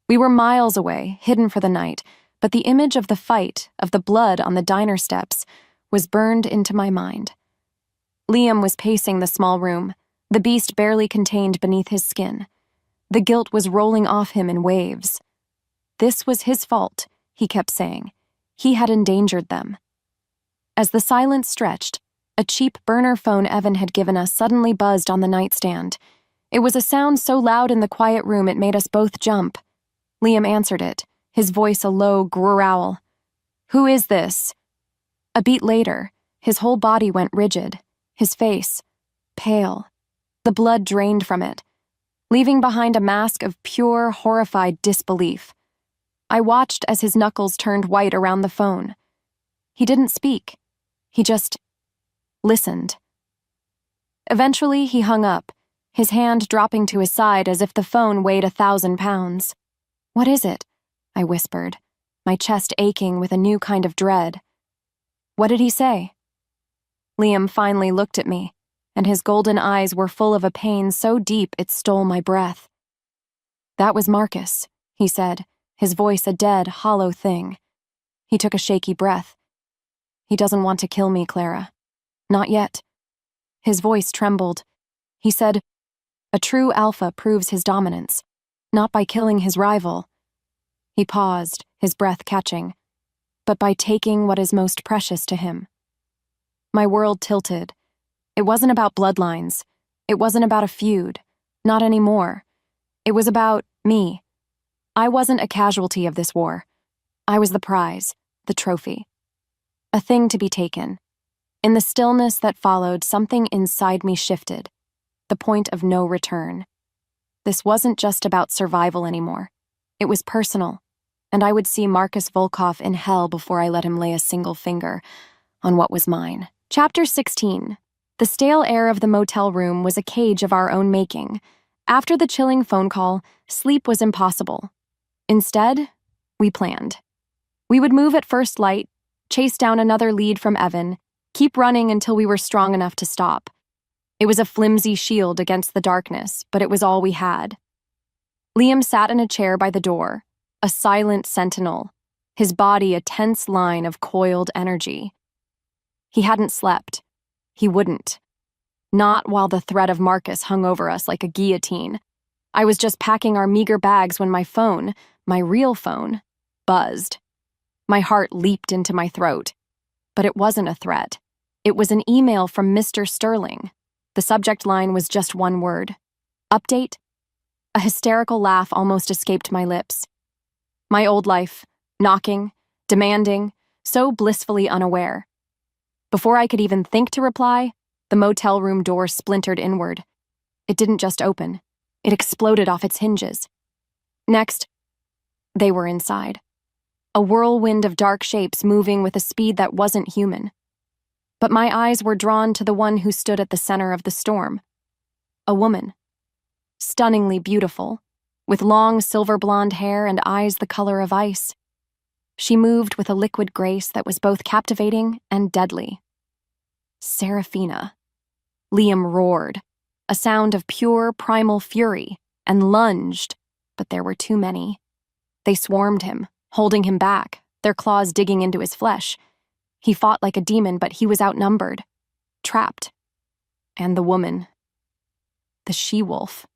We were miles away, hidden for the night, but the image of the fight, of the blood on the diner steps, was burned into my mind. Liam was pacing the small room, the beast barely contained beneath his skin. The guilt was rolling off him in waves. This was his fault, he kept saying. He had endangered them. As the silence stretched, a cheap burner phone Evan had given us suddenly buzzed on the nightstand. It was a sound so loud in the quiet room it made us both jump. Liam answered it, his voice a low growl. "Who is this?" A beat later, his whole body went rigid, his face pale. The blood drained from it, leaving behind a mask of pure, horrified disbelief. I watched as his knuckles turned white around the phone. He didn't speak. He just listened. Eventually, he hung up, his hand dropping to his side as if the phone weighed 1,000 pounds. "What is it?" I whispered, my chest aching with a new kind of dread. "What did he say?" Liam finally looked at me, and his golden eyes were full of a pain so deep it stole my breath. "That was Marcus," he said, his voice a dead, hollow thing. He took a shaky breath. "He doesn't want to kill me, Clara. Not yet." His voice trembled. He said, "A true alpha proves his dominance, not by killing his rival." He paused, his breath catching, "but by taking what is most precious to him." My world tilted. It wasn't about bloodlines. It wasn't about a feud. Not anymore. It was about me. I wasn't a casualty of this war. I was the prize, the trophy. A thing to be taken. In the stillness that followed, something inside me shifted. The point of no return. This wasn't just about survival anymore. It was personal, and I would see Marcus Volkov in hell before I let him lay a single finger on what was mine. Chapter 16. The stale air of the motel room was a cage of our own making. After the chilling phone call, sleep was impossible. Instead, we planned. We would move at first light, chase down another lead from Evan, keep running until we were strong enough to stop. It was a flimsy shield against the darkness, but it was all we had. Liam sat in a chair by the door, a silent sentinel, his body a tense line of coiled energy. He hadn't slept. He wouldn't. Not while the threat of Marcus hung over us like a guillotine. I was just packing our meager bags when my phone, my real phone, buzzed. My heart leaped into my throat. But it wasn't a threat. It was an email from Mr. Sterling. The subject line was just one word. Update? A hysterical laugh almost escaped my lips. My old life, knocking, demanding, so blissfully unaware. Before I could even think to reply, the motel room door splintered inward. It didn't just open. It exploded off its hinges. Next, they were inside. A whirlwind of dark shapes moving with a speed that wasn't human. But my eyes were drawn to the one who stood at the center of the storm. A woman. Stunningly beautiful, with long silver blonde hair and eyes the color of ice. She moved with a liquid grace that was both captivating and deadly. Serafina. Liam roared, a sound of pure primal fury, and lunged, but there were too many. They swarmed him, holding him back, their claws digging into his flesh. He fought like a demon, but he was outnumbered, trapped. And the woman. The she-wolf.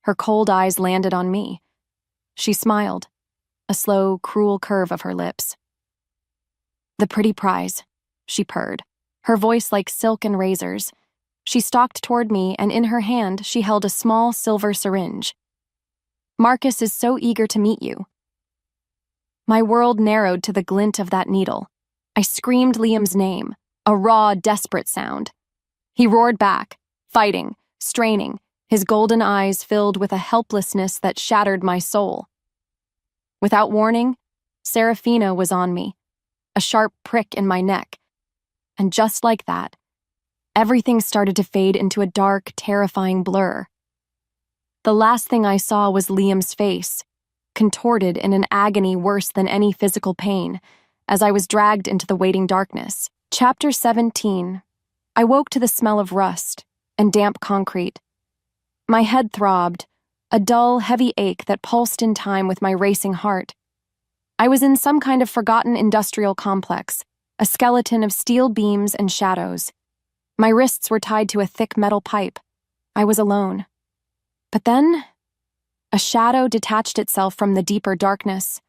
Her cold eyes landed on me. She smiled, a slow, cruel curve of her lips. "The pretty prize," she purred, her voice like silk and razors. She stalked toward me, and in her hand she held a small silver syringe. "Marcus is so eager to meet you." My world narrowed to the glint of that needle. I screamed Liam's name, a raw, desperate sound. He roared back, fighting, straining, his golden eyes filled with a helplessness that shattered my soul. Without warning, Serafina was on me, a sharp prick in my neck. And just like that, everything started to fade into a dark, terrifying blur. The last thing I saw was Liam's face, contorted in an agony worse than any physical pain, as I was dragged into the waiting darkness. Chapter 17. I woke to the smell of rust and damp concrete. My head throbbed, a dull, heavy ache that pulsed in time with my racing heart. I was in some kind of forgotten industrial complex, a skeleton of steel beams and shadows. My wrists were tied to a thick metal pipe. I was alone. But then, a shadow detached itself from the deeper darkness.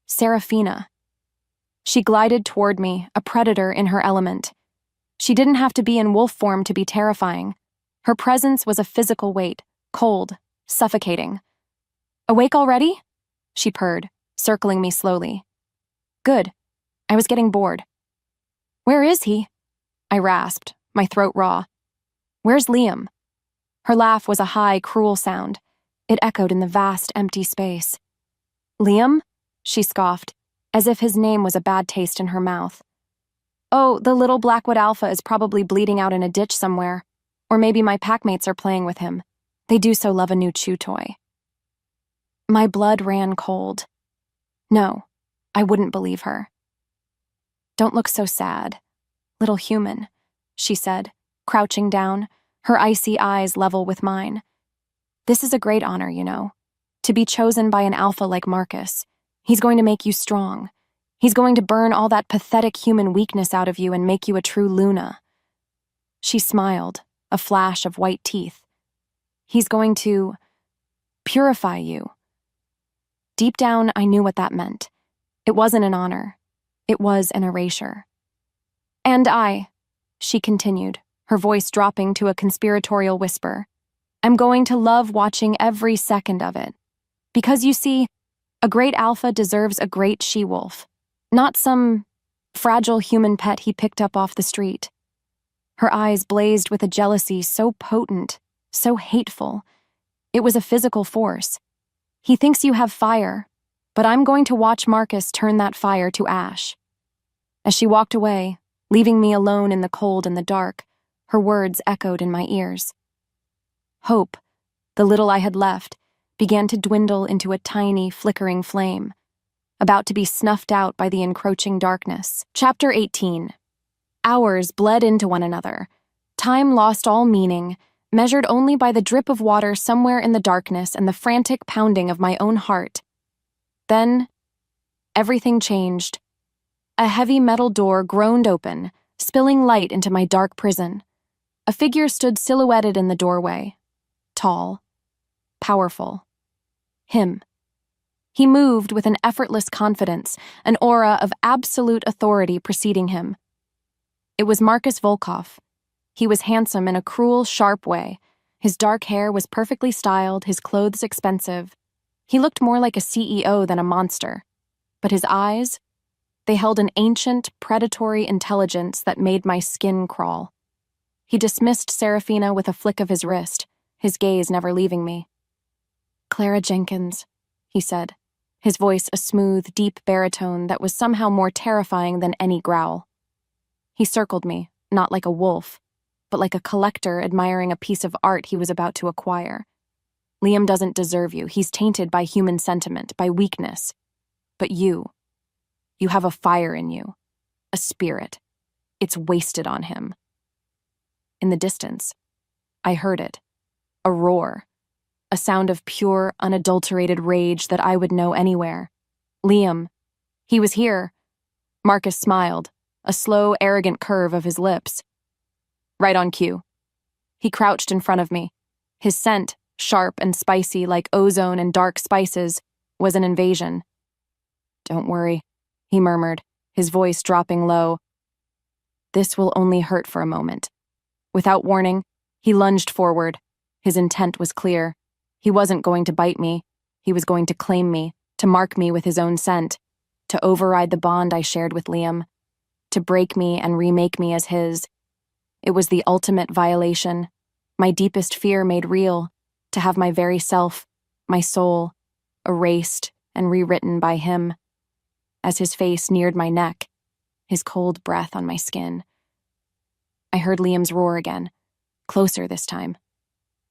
Serafina. She glided toward me, a predator in her element. She didn't have to be in wolf form to be terrifying. Her presence was a physical weight, cold, suffocating. "Awake already?" she purred, circling me slowly. "Good. I was getting bored." "Where is he?" I rasped, my throat raw. "Where's Liam?" Her laugh was a high, cruel sound. It echoed in the vast, empty space. "Liam?" she scoffed, as if his name was a bad taste in her mouth. "Oh, the little Blackwood Alpha is probably bleeding out in a ditch somewhere. Or maybe my packmates are playing with him. They do so love a new chew toy." My blood ran cold. No, I wouldn't believe her. "Don't look so sad, little human," she said, crouching down, her icy eyes level with mine. "This is a great honor, you know, to be chosen by an alpha like Marcus. He's going to make you strong. He's going to burn all that pathetic human weakness out of you and make you a true Luna." She smiled, a flash of white teeth. "He's going to purify you." Deep down, I knew what that meant. It wasn't an honor. It was an erasure. "And she continued, her voice dropping to a conspiratorial whisper, "I'm going to love watching every second of it. Because you see, a great alpha deserves a great she-wolf, not some fragile human pet he picked up off the street." Her eyes blazed with a jealousy so potent, so hateful. It was a physical force. "He thinks you have fire, but I'm going to watch Marcus turn that fire to ash." As she walked away, leaving me alone in the cold and the dark, her words echoed in my ears. Hope, the little I had left, began to dwindle into a tiny, flickering flame, about to be snuffed out by the encroaching darkness. Chapter 18. Hours bled into one another. Time lost all meaning, measured only by the drip of water somewhere in the darkness and the frantic pounding of my own heart. Then, everything changed. A heavy metal door groaned open, spilling light into my dark prison. A figure stood silhouetted in the doorway. Tall. Powerful. Him. He moved with an effortless confidence, an aura of absolute authority preceding him. It was Marcus Volkov. He was handsome in a cruel, sharp way. His dark hair was perfectly styled, his clothes expensive. He looked more like a CEO than a monster. But his eyes, they held an ancient, predatory intelligence that made my skin crawl. He dismissed Serafina with a flick of his wrist, his gaze never leaving me. "Clara Jenkins," he said, his voice a smooth, deep baritone that was somehow more terrifying than any growl. He circled me, not like a wolf, but like a collector admiring a piece of art he was about to acquire. "Liam doesn't deserve you. He's tainted by human sentiment, by weakness. But you have a fire in you, a spirit. It's wasted on him." In the distance, I heard it, a roar, a sound of pure, unadulterated rage that I would know anywhere. Liam. He was here. Marcus smiled, a slow, arrogant curve of his lips. Right on cue. He crouched in front of me. His scent, sharp and spicy like ozone and dark spices, was an invasion. "Don't worry," he murmured, his voice dropping low. This will only hurt for a moment. Without warning, he lunged forward. His intent was clear. He wasn't going to bite me. He was going to claim me, to mark me with his own scent, to override the bond I shared with Liam, to break me and remake me as his. It was the ultimate violation, my deepest fear made real, to have my very self, my soul, erased and rewritten by him. As his face neared my neck, his cold breath on my skin, I heard Liam's roar again, closer this time,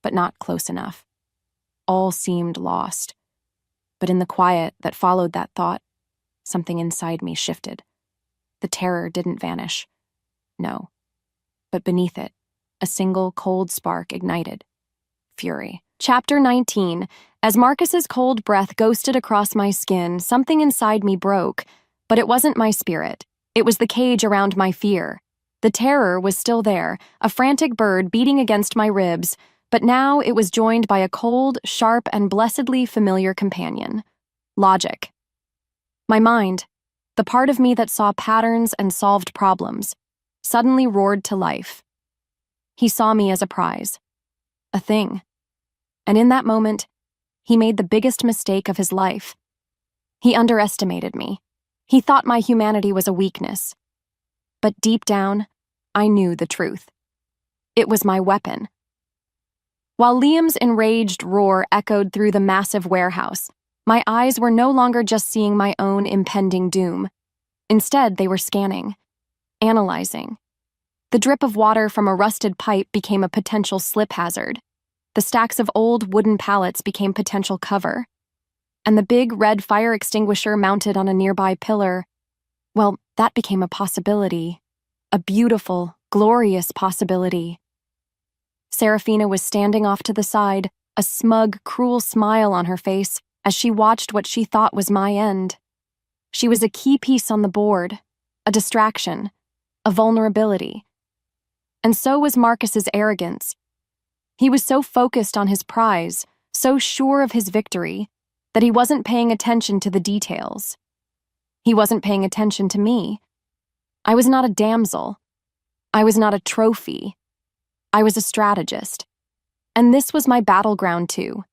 but not close enough. All seemed lost. But in the quiet that followed that thought, something inside me shifted. The terror didn't vanish. No. But beneath it, a single cold spark ignited. Fury. Chapter 19. As Marcus's cold breath ghosted across my skin, something inside me broke, but it wasn't my spirit. It was the cage around my fear. The terror was still there, a frantic bird beating against my ribs, but now it was joined by a cold, sharp, and blessedly familiar companion. Logic. My mind, the part of me that saw patterns and solved problems, suddenly roared to life. He saw me as a prize, a thing. And in that moment, he made the biggest mistake of his life. He underestimated me. He thought my humanity was a weakness. But deep down, I knew the truth. It was my weapon. While Liam's enraged roar echoed through the massive warehouse, my eyes were no longer just seeing my own impending doom. Instead, they were scanning, analyzing. The drip of water from a rusted pipe became a potential slip hazard. The stacks of old wooden pallets became potential cover. And the big red fire extinguisher mounted on a nearby pillar, well, that became a possibility. A beautiful, glorious possibility. Serafina was standing off to the side, a smug, cruel smile on her face as she watched what she thought was my end. She was a key piece on the board, a distraction, a vulnerability. And so was Marcus's arrogance. He was so focused on his prize, so sure of his victory, that he wasn't paying attention to the details. He wasn't paying attention to me. I was not a damsel. I was not a trophy. I was a strategist. And this was my battleground too.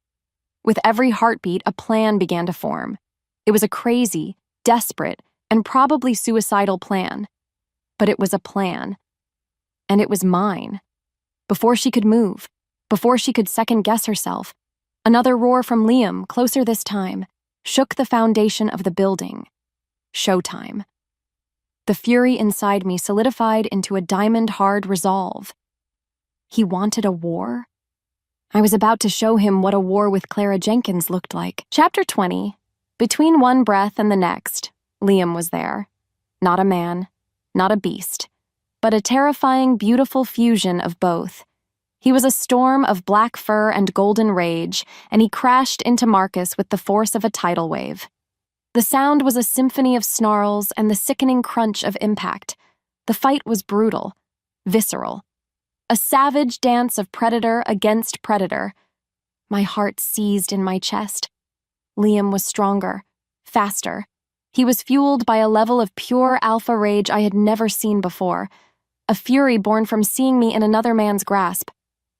With every heartbeat, a plan began to form. It was a crazy, desperate, and probably suicidal plan. But it was a plan. And it was mine. Before she could move, before she could second-guess herself, another roar from Liam, closer this time, shook the foundation of the building. Showtime. The fury inside me solidified into a diamond-hard resolve. He wanted a war? I was about to show him what a war with Clara Jenkins looked like. Chapter 20. Between one breath and the next, Liam was there. Not a man, not a beast, but a terrifying, beautiful fusion of both. He was a storm of black fur and golden rage, and he crashed into Marcus with the force of a tidal wave. The sound was a symphony of snarls and the sickening crunch of impact. The fight was brutal, visceral. A savage dance of predator against predator. My heart seized in my chest. Liam was stronger, faster. He was fueled by a level of pure alpha rage I had never seen before, a fury born from seeing me in another man's grasp.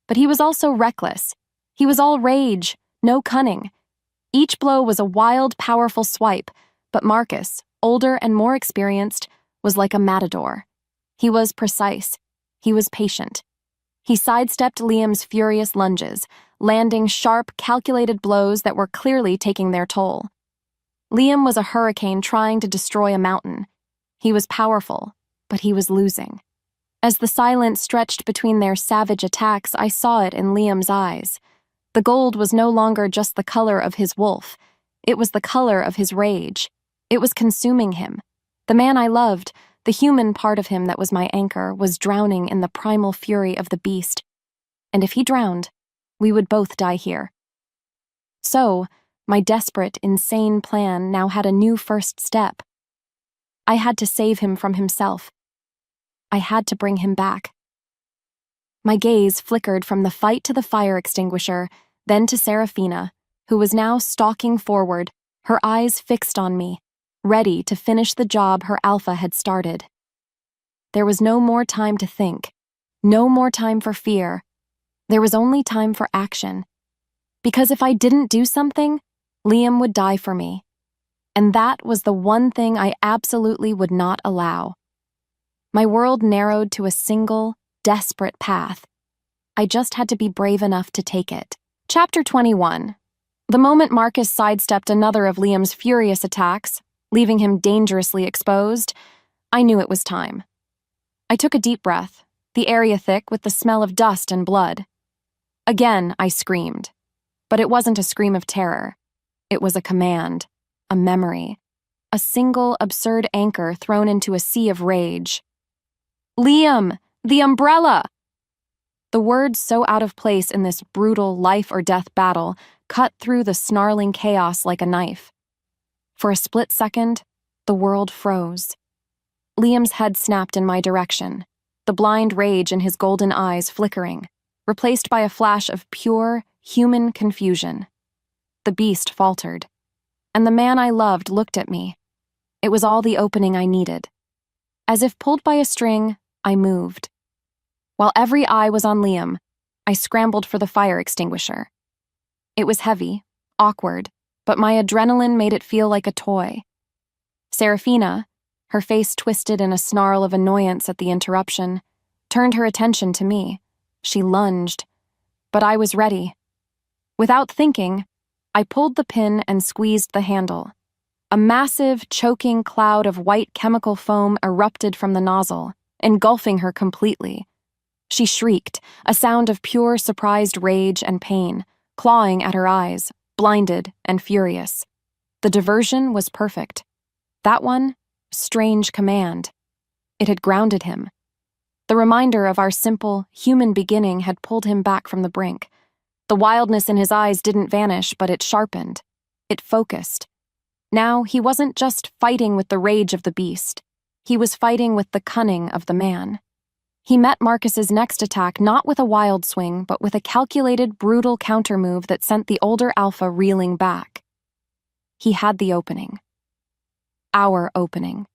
But he was also reckless. He was all rage, no cunning. Each blow was a wild, powerful swipe, but Marcus, older and more experienced, was like a matador. He was precise. He was patient. He sidestepped Liam's furious lunges, landing sharp, calculated blows that were clearly taking their toll. Liam was a hurricane trying to destroy a mountain. He was powerful, but he was losing. As the silence stretched between their savage attacks, I saw it in Liam's eyes. The gold was no longer just the color of his wolf. It was the color of his rage. It was consuming him. The man I loved, the human part of him that was my anchor, was drowning in the primal fury of the beast. And if he drowned, we would both die here. So, my desperate, insane plan now had a new first step. I had to save him from himself. I had to bring him back. My gaze flickered from the fight to the fire extinguisher, then to Serafina, who was now stalking forward, her eyes fixed on me, ready to finish the job her alpha had started. there was no more time to think, no more time for fear. There was only time for action. Because if I didn't do something, Liam would die for me. And that was the one thing I absolutely would not allow. My world narrowed to a single, desperate path. I just had to be brave enough to take it. Chapter 21. The moment Marcus sidestepped another of Liam's furious attacks, leaving him dangerously exposed, I knew it was time. I took a deep breath, the area thick with the smell of dust and blood. Again, I screamed. But it wasn't a scream of terror. It was a command, a memory, a single absurd anchor thrown into a sea of rage. Liam! The umbrella! The words so out of place in this brutal life-or-death battle cut through the snarling chaos like a knife. For a split second, the world froze. Liam's head snapped in my direction, the blind rage in his golden eyes flickering, replaced by a flash of pure, human confusion. The beast faltered, and the man I loved looked at me. It was all the opening I needed. As if pulled by a string, I moved. While every eye was on Liam, I scrambled for the fire extinguisher. It was heavy, awkward, but my adrenaline made it feel like a toy. Serafina, her face twisted in a snarl of annoyance at the interruption, turned her attention to me. She lunged, but I was ready. Without thinking, I pulled the pin and squeezed the handle. A massive, choking cloud of white chemical foam erupted from the nozzle, engulfing her completely. She shrieked, a sound of pure, surprised rage and pain, clawing at her eyes, blinded and furious. The diversion was perfect. That one, strange command. It had grounded him. The reminder of our simple, human beginning had pulled him back from the brink. The wildness in his eyes didn't vanish, but it sharpened. It focused. Now he wasn't just fighting with the rage of the beast. He was fighting with the cunning of the man. He met Marcus's next attack not with a wild swing, but with a calculated, brutal countermove that sent the older alpha reeling back. He had the opening. Our opening.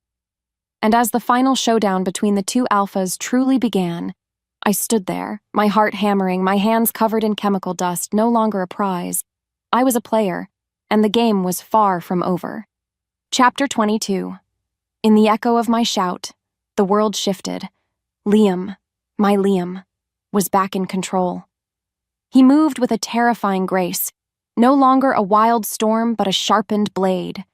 And as the final showdown between the two alphas truly began, I stood there, my heart hammering, my hands covered in chemical dust, no longer a prize. I was a player, and the game was far from over. Chapter 22. In the echo of my shout, the world shifted. Liam, my Liam, was back in control. He moved with a terrifying grace, no longer a wild storm but a sharpened blade.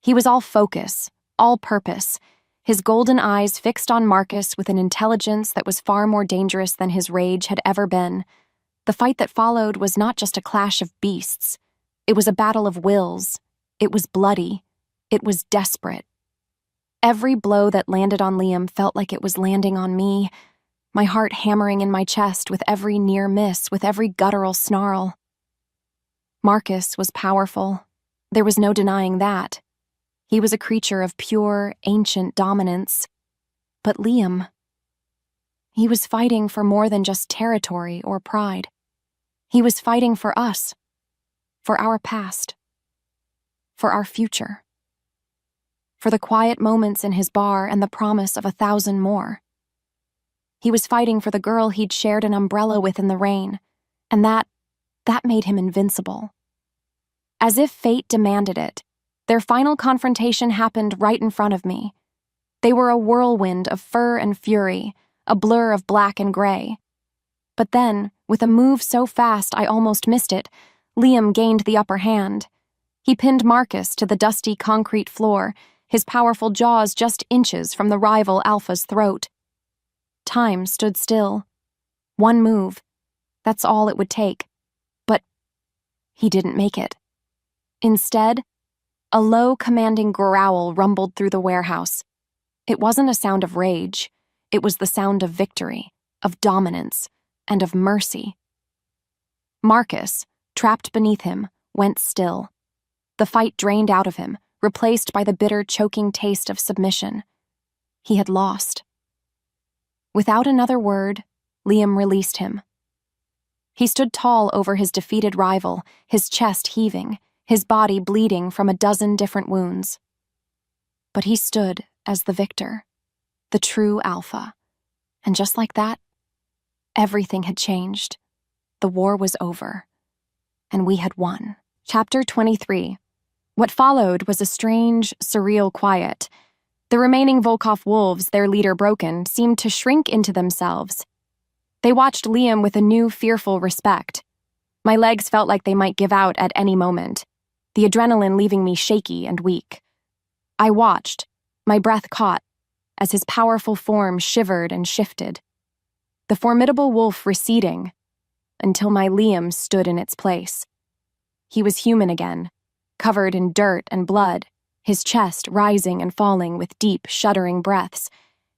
He was all focus, all purpose, his golden eyes fixed on Marcus with an intelligence that was far more dangerous than his rage had ever been. The fight that followed was not just a clash of beasts. It was a battle of wills. It was bloody. It was desperate. Every blow that landed on Liam felt like it was landing on me, my heart hammering in my chest with every near miss, with every guttural snarl. Marcus was powerful. There was no denying that. He was a creature of pure, ancient dominance. But Liam, he was fighting for more than just territory or pride. He was fighting for us, for our past, for our future, for the quiet moments in his bar and the promise of 1,000 more. He was fighting for the girl he'd shared an umbrella with in the rain, and that made him invincible. As if fate demanded it, their final confrontation happened right in front of me. They were a whirlwind of fur and fury, a blur of black and gray. But then, with a move so fast I almost missed it, Liam gained the upper hand. He pinned Marcus to the dusty concrete floor, his powerful jaws just inches from the rival alpha's throat. Time stood still. One move. That's all it would take. But he didn't make it. Instead, a low, commanding growl rumbled through the warehouse. It wasn't a sound of rage. It was the sound of victory, of dominance, and of mercy. Marcus, trapped beneath him, went still. The fight drained out of him, replaced by the bitter, choking taste of submission. He had lost. Without another word, Liam released him. He stood tall over his defeated rival, his chest heaving, his body bleeding from a dozen different wounds. But he stood as the victor, the true alpha. And just like that, everything had changed. The war was over, and we had won. Chapter 23. What followed was a strange, surreal quiet. The remaining Volkov wolves, their leader broken, seemed to shrink into themselves. They watched Liam with a new, fearful respect. My legs felt like they might give out at any moment, the adrenaline leaving me shaky and weak. I watched, my breath caught, as his powerful form shivered and shifted. The formidable wolf receding, until my Liam stood in its place. He was human again, covered in dirt and blood, his chest rising and falling with deep, shuddering breaths,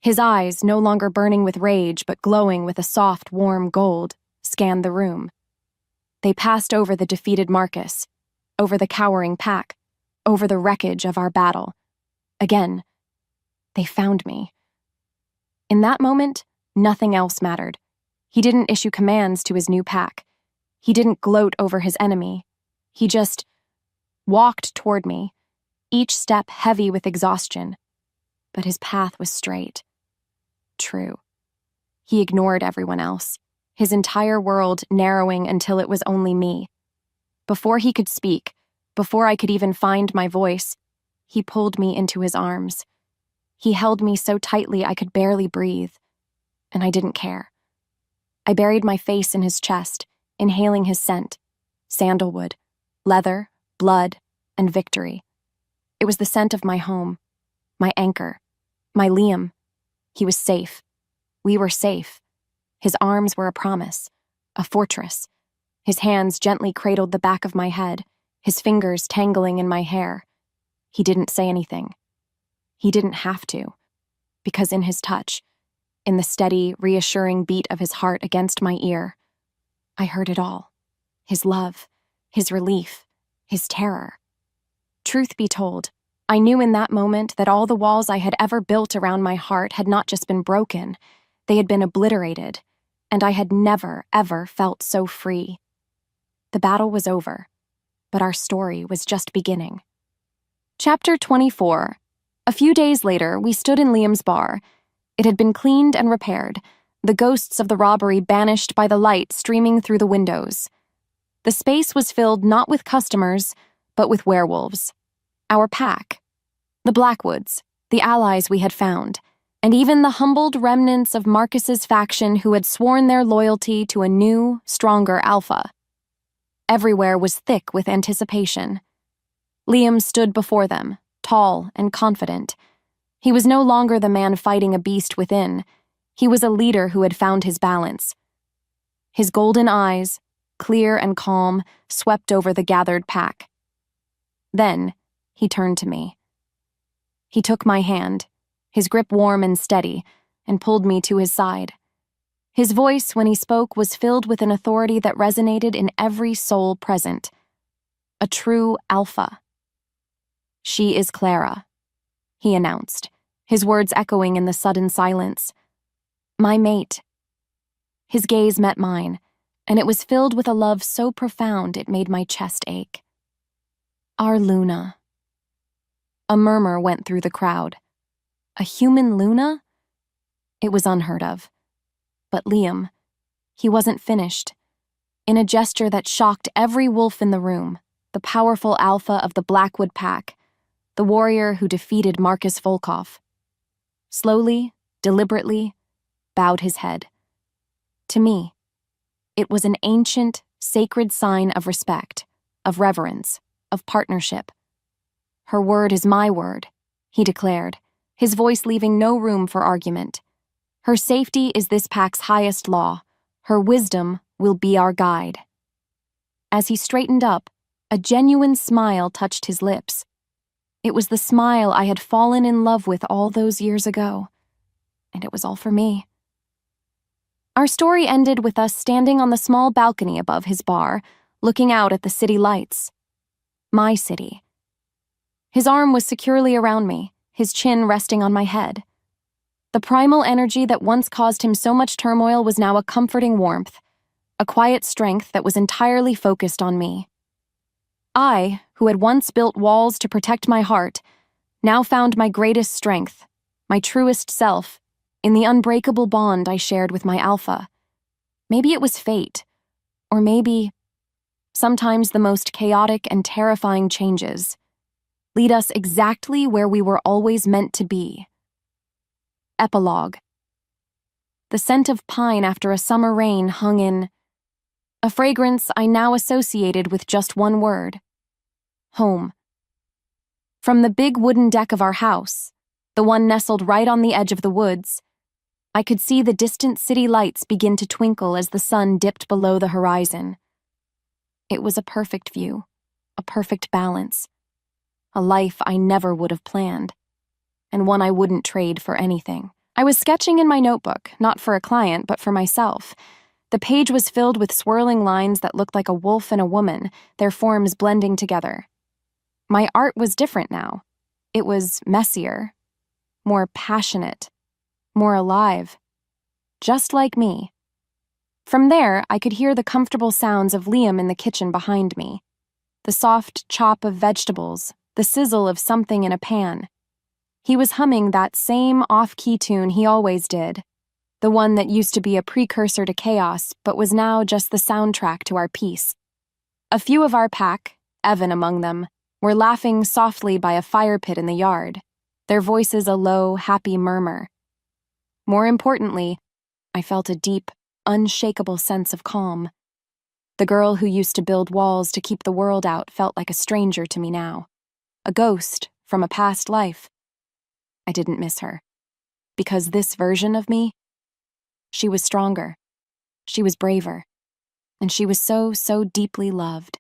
his eyes, no longer burning with rage but glowing with a soft, warm gold, scanned the room. They passed over the defeated Marcus, over the cowering pack, over the wreckage of our battle. Again, they found me. In that moment, nothing else mattered. He didn't issue commands to his new pack. He didn't gloat over his enemy. He just walked toward me, each step heavy with exhaustion. But his path was straight. True. He ignored everyone else, his entire world narrowing until it was only me. Before he could speak, before I could even find my voice, he pulled me into his arms. He held me so tightly I could barely breathe, and I didn't care. I buried my face in his chest, inhaling his scent, sandalwood, leather, blood, and victory. It was the scent of my home, my anchor, my Liam. He was safe. We were safe. His arms were a promise, a fortress. His hands gently cradled the back of my head, his fingers tangling in my hair. He didn't say anything. He didn't have to, because in his touch, in the steady, reassuring beat of his heart against my ear, I heard it all. His love, his relief, his terror. Truth be told, I knew in that moment that all the walls I had ever built around my heart had not just been broken, they had been obliterated, and I had never, ever felt so free. The battle was over, but our story was just beginning. Chapter 24. A few days later, we stood in Liam's bar. It had been cleaned and repaired, the ghosts of the robbery banished by the light streaming through the windows. The space was filled not with customers, but with werewolves. Our pack. The Blackwoods, the allies we had found, and even the humbled remnants of Marcus's faction who had sworn their loyalty to a new, stronger alpha. Everywhere was thick with anticipation. Liam stood before them, tall and confident. He was no longer the man fighting a beast within. He was a leader who had found his balance. His golden eyes, clear and calm, swept over the gathered pack. Then, he turned to me. He took my hand, his grip warm and steady, and pulled me to his side. His voice, when he spoke, was filled with an authority that resonated in every soul present. A true alpha. "She is Clara," he announced, his words echoing in the sudden silence. "My mate." His gaze met mine, and it was filled with a love so profound it made my chest ache. "Our Luna." A murmur went through the crowd. A human Luna? It was unheard of. But Liam, he wasn't finished. In a gesture that shocked every wolf in the room, the powerful alpha of the Blackwood pack, the warrior who defeated Marcus Volkov, slowly, deliberately, bowed his head. To me, it was an ancient, sacred sign of respect, of reverence, of partnership. "Her word is my word," he declared, his voice leaving no room for argument. "Her safety is this pack's highest law. Her wisdom will be our guide." As he straightened up, a genuine smile touched his lips. It was the smile I had fallen in love with all those years ago, and it was all for me. Our story ended with us standing on the small balcony above his bar, looking out at the city lights. My city. His arm was securely around me, his chin resting on my head. The primal energy that once caused him so much turmoil was now a comforting warmth, a quiet strength that was entirely focused on me. I, who had once built walls to protect my heart, now found my greatest strength, my truest self, in the unbreakable bond I shared with my alpha. Maybe it was fate, or maybe sometimes the most chaotic and terrifying changes lead us exactly where we were always meant to be. Epilogue. The scent of pine after a summer rain hung in, a fragrance I now associated with just one word: home. From the big wooden deck of our house, the one nestled right on the edge of the woods, I could see the distant city lights begin to twinkle as the sun dipped below the horizon. It was a perfect view, a perfect balance, a life I never would have planned, and one I wouldn't trade for anything. I was sketching in my notebook, not for a client, but for myself. The page was filled with swirling lines that looked like a wolf and a woman, their forms blending together. My art was different now. It was messier, more passionate, more alive, just like me. From there, I could hear the comfortable sounds of Liam in the kitchen behind me, the soft chop of vegetables, the sizzle of something in a pan. He was humming that same off-key tune he always did, the one that used to be a precursor to chaos but was now just the soundtrack to our peace. A few of our pack, Evan among them, were laughing softly by a fire pit in the yard, their voices a low, happy murmur. More importantly, I felt a deep, unshakable sense of calm. The girl who used to build walls to keep the world out felt like a stranger to me now, a ghost from a past life. I didn't miss her, because this version of me, she was stronger, she was braver, and she was so deeply loved.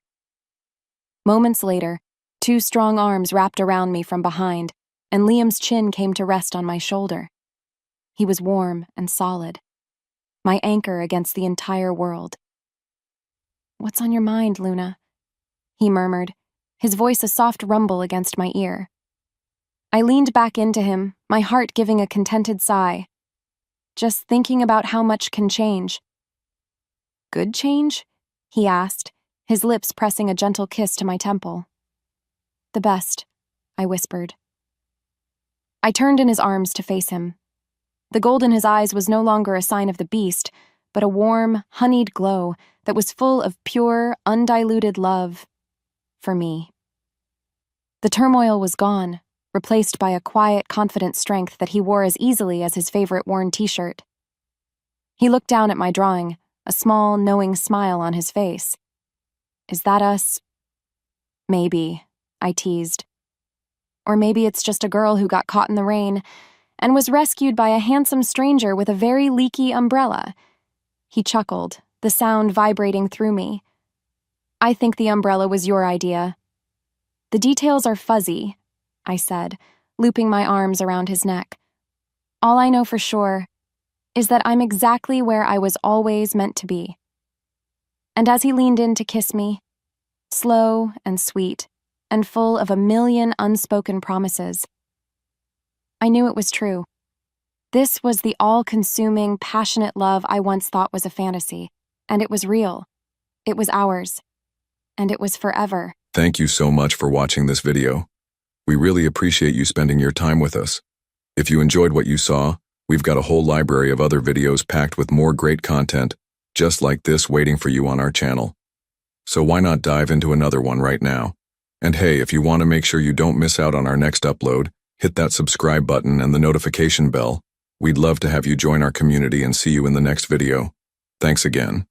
Moments later, two strong arms wrapped around me from behind, and Liam's chin came to rest on my shoulder. He was warm and solid, my anchor against the entire world. "What's on your mind, Luna?" he murmured, his voice a soft rumble against my ear. I leaned back into him, my heart giving a contented sigh. Just thinking about how much can change. "Good change?" he asked, his lips pressing a gentle kiss to my temple. "The best," I whispered. I turned in his arms to face him. The gold in his eyes was no longer a sign of the beast, but a warm, honeyed glow that was full of pure, undiluted love for me. The turmoil was gone, replaced by a quiet, confident strength that he wore as easily as his favorite worn t-shirt. He looked down at my drawing, a small, knowing smile on his face. "Is that us?" "Maybe," I teased. "Or maybe it's just a girl who got caught in the rain and was rescued by a handsome stranger with a very leaky umbrella." He chuckled, the sound vibrating through me. "I think the umbrella was your idea." "The details are fuzzy," I said, looping my arms around his neck. "All I know for sure is that I'm exactly where I was always meant to be." And as he leaned in to kiss me, slow and sweet, and full of a million unspoken promises, I knew it was true. This was the all-consuming, passionate love I once thought was a fantasy, and it was real. It was ours, and it was forever. Thank you so much for watching this video. We really appreciate you spending your time with us. If you enjoyed what you saw, we've got a whole library of other videos packed with more great content, just like this, waiting for you on our channel. So why not dive into another one right now? And hey, if you want to make sure you don't miss out on our next upload, hit that subscribe button and the notification bell. We'd love to have you join our community and see you in the next video. Thanks again.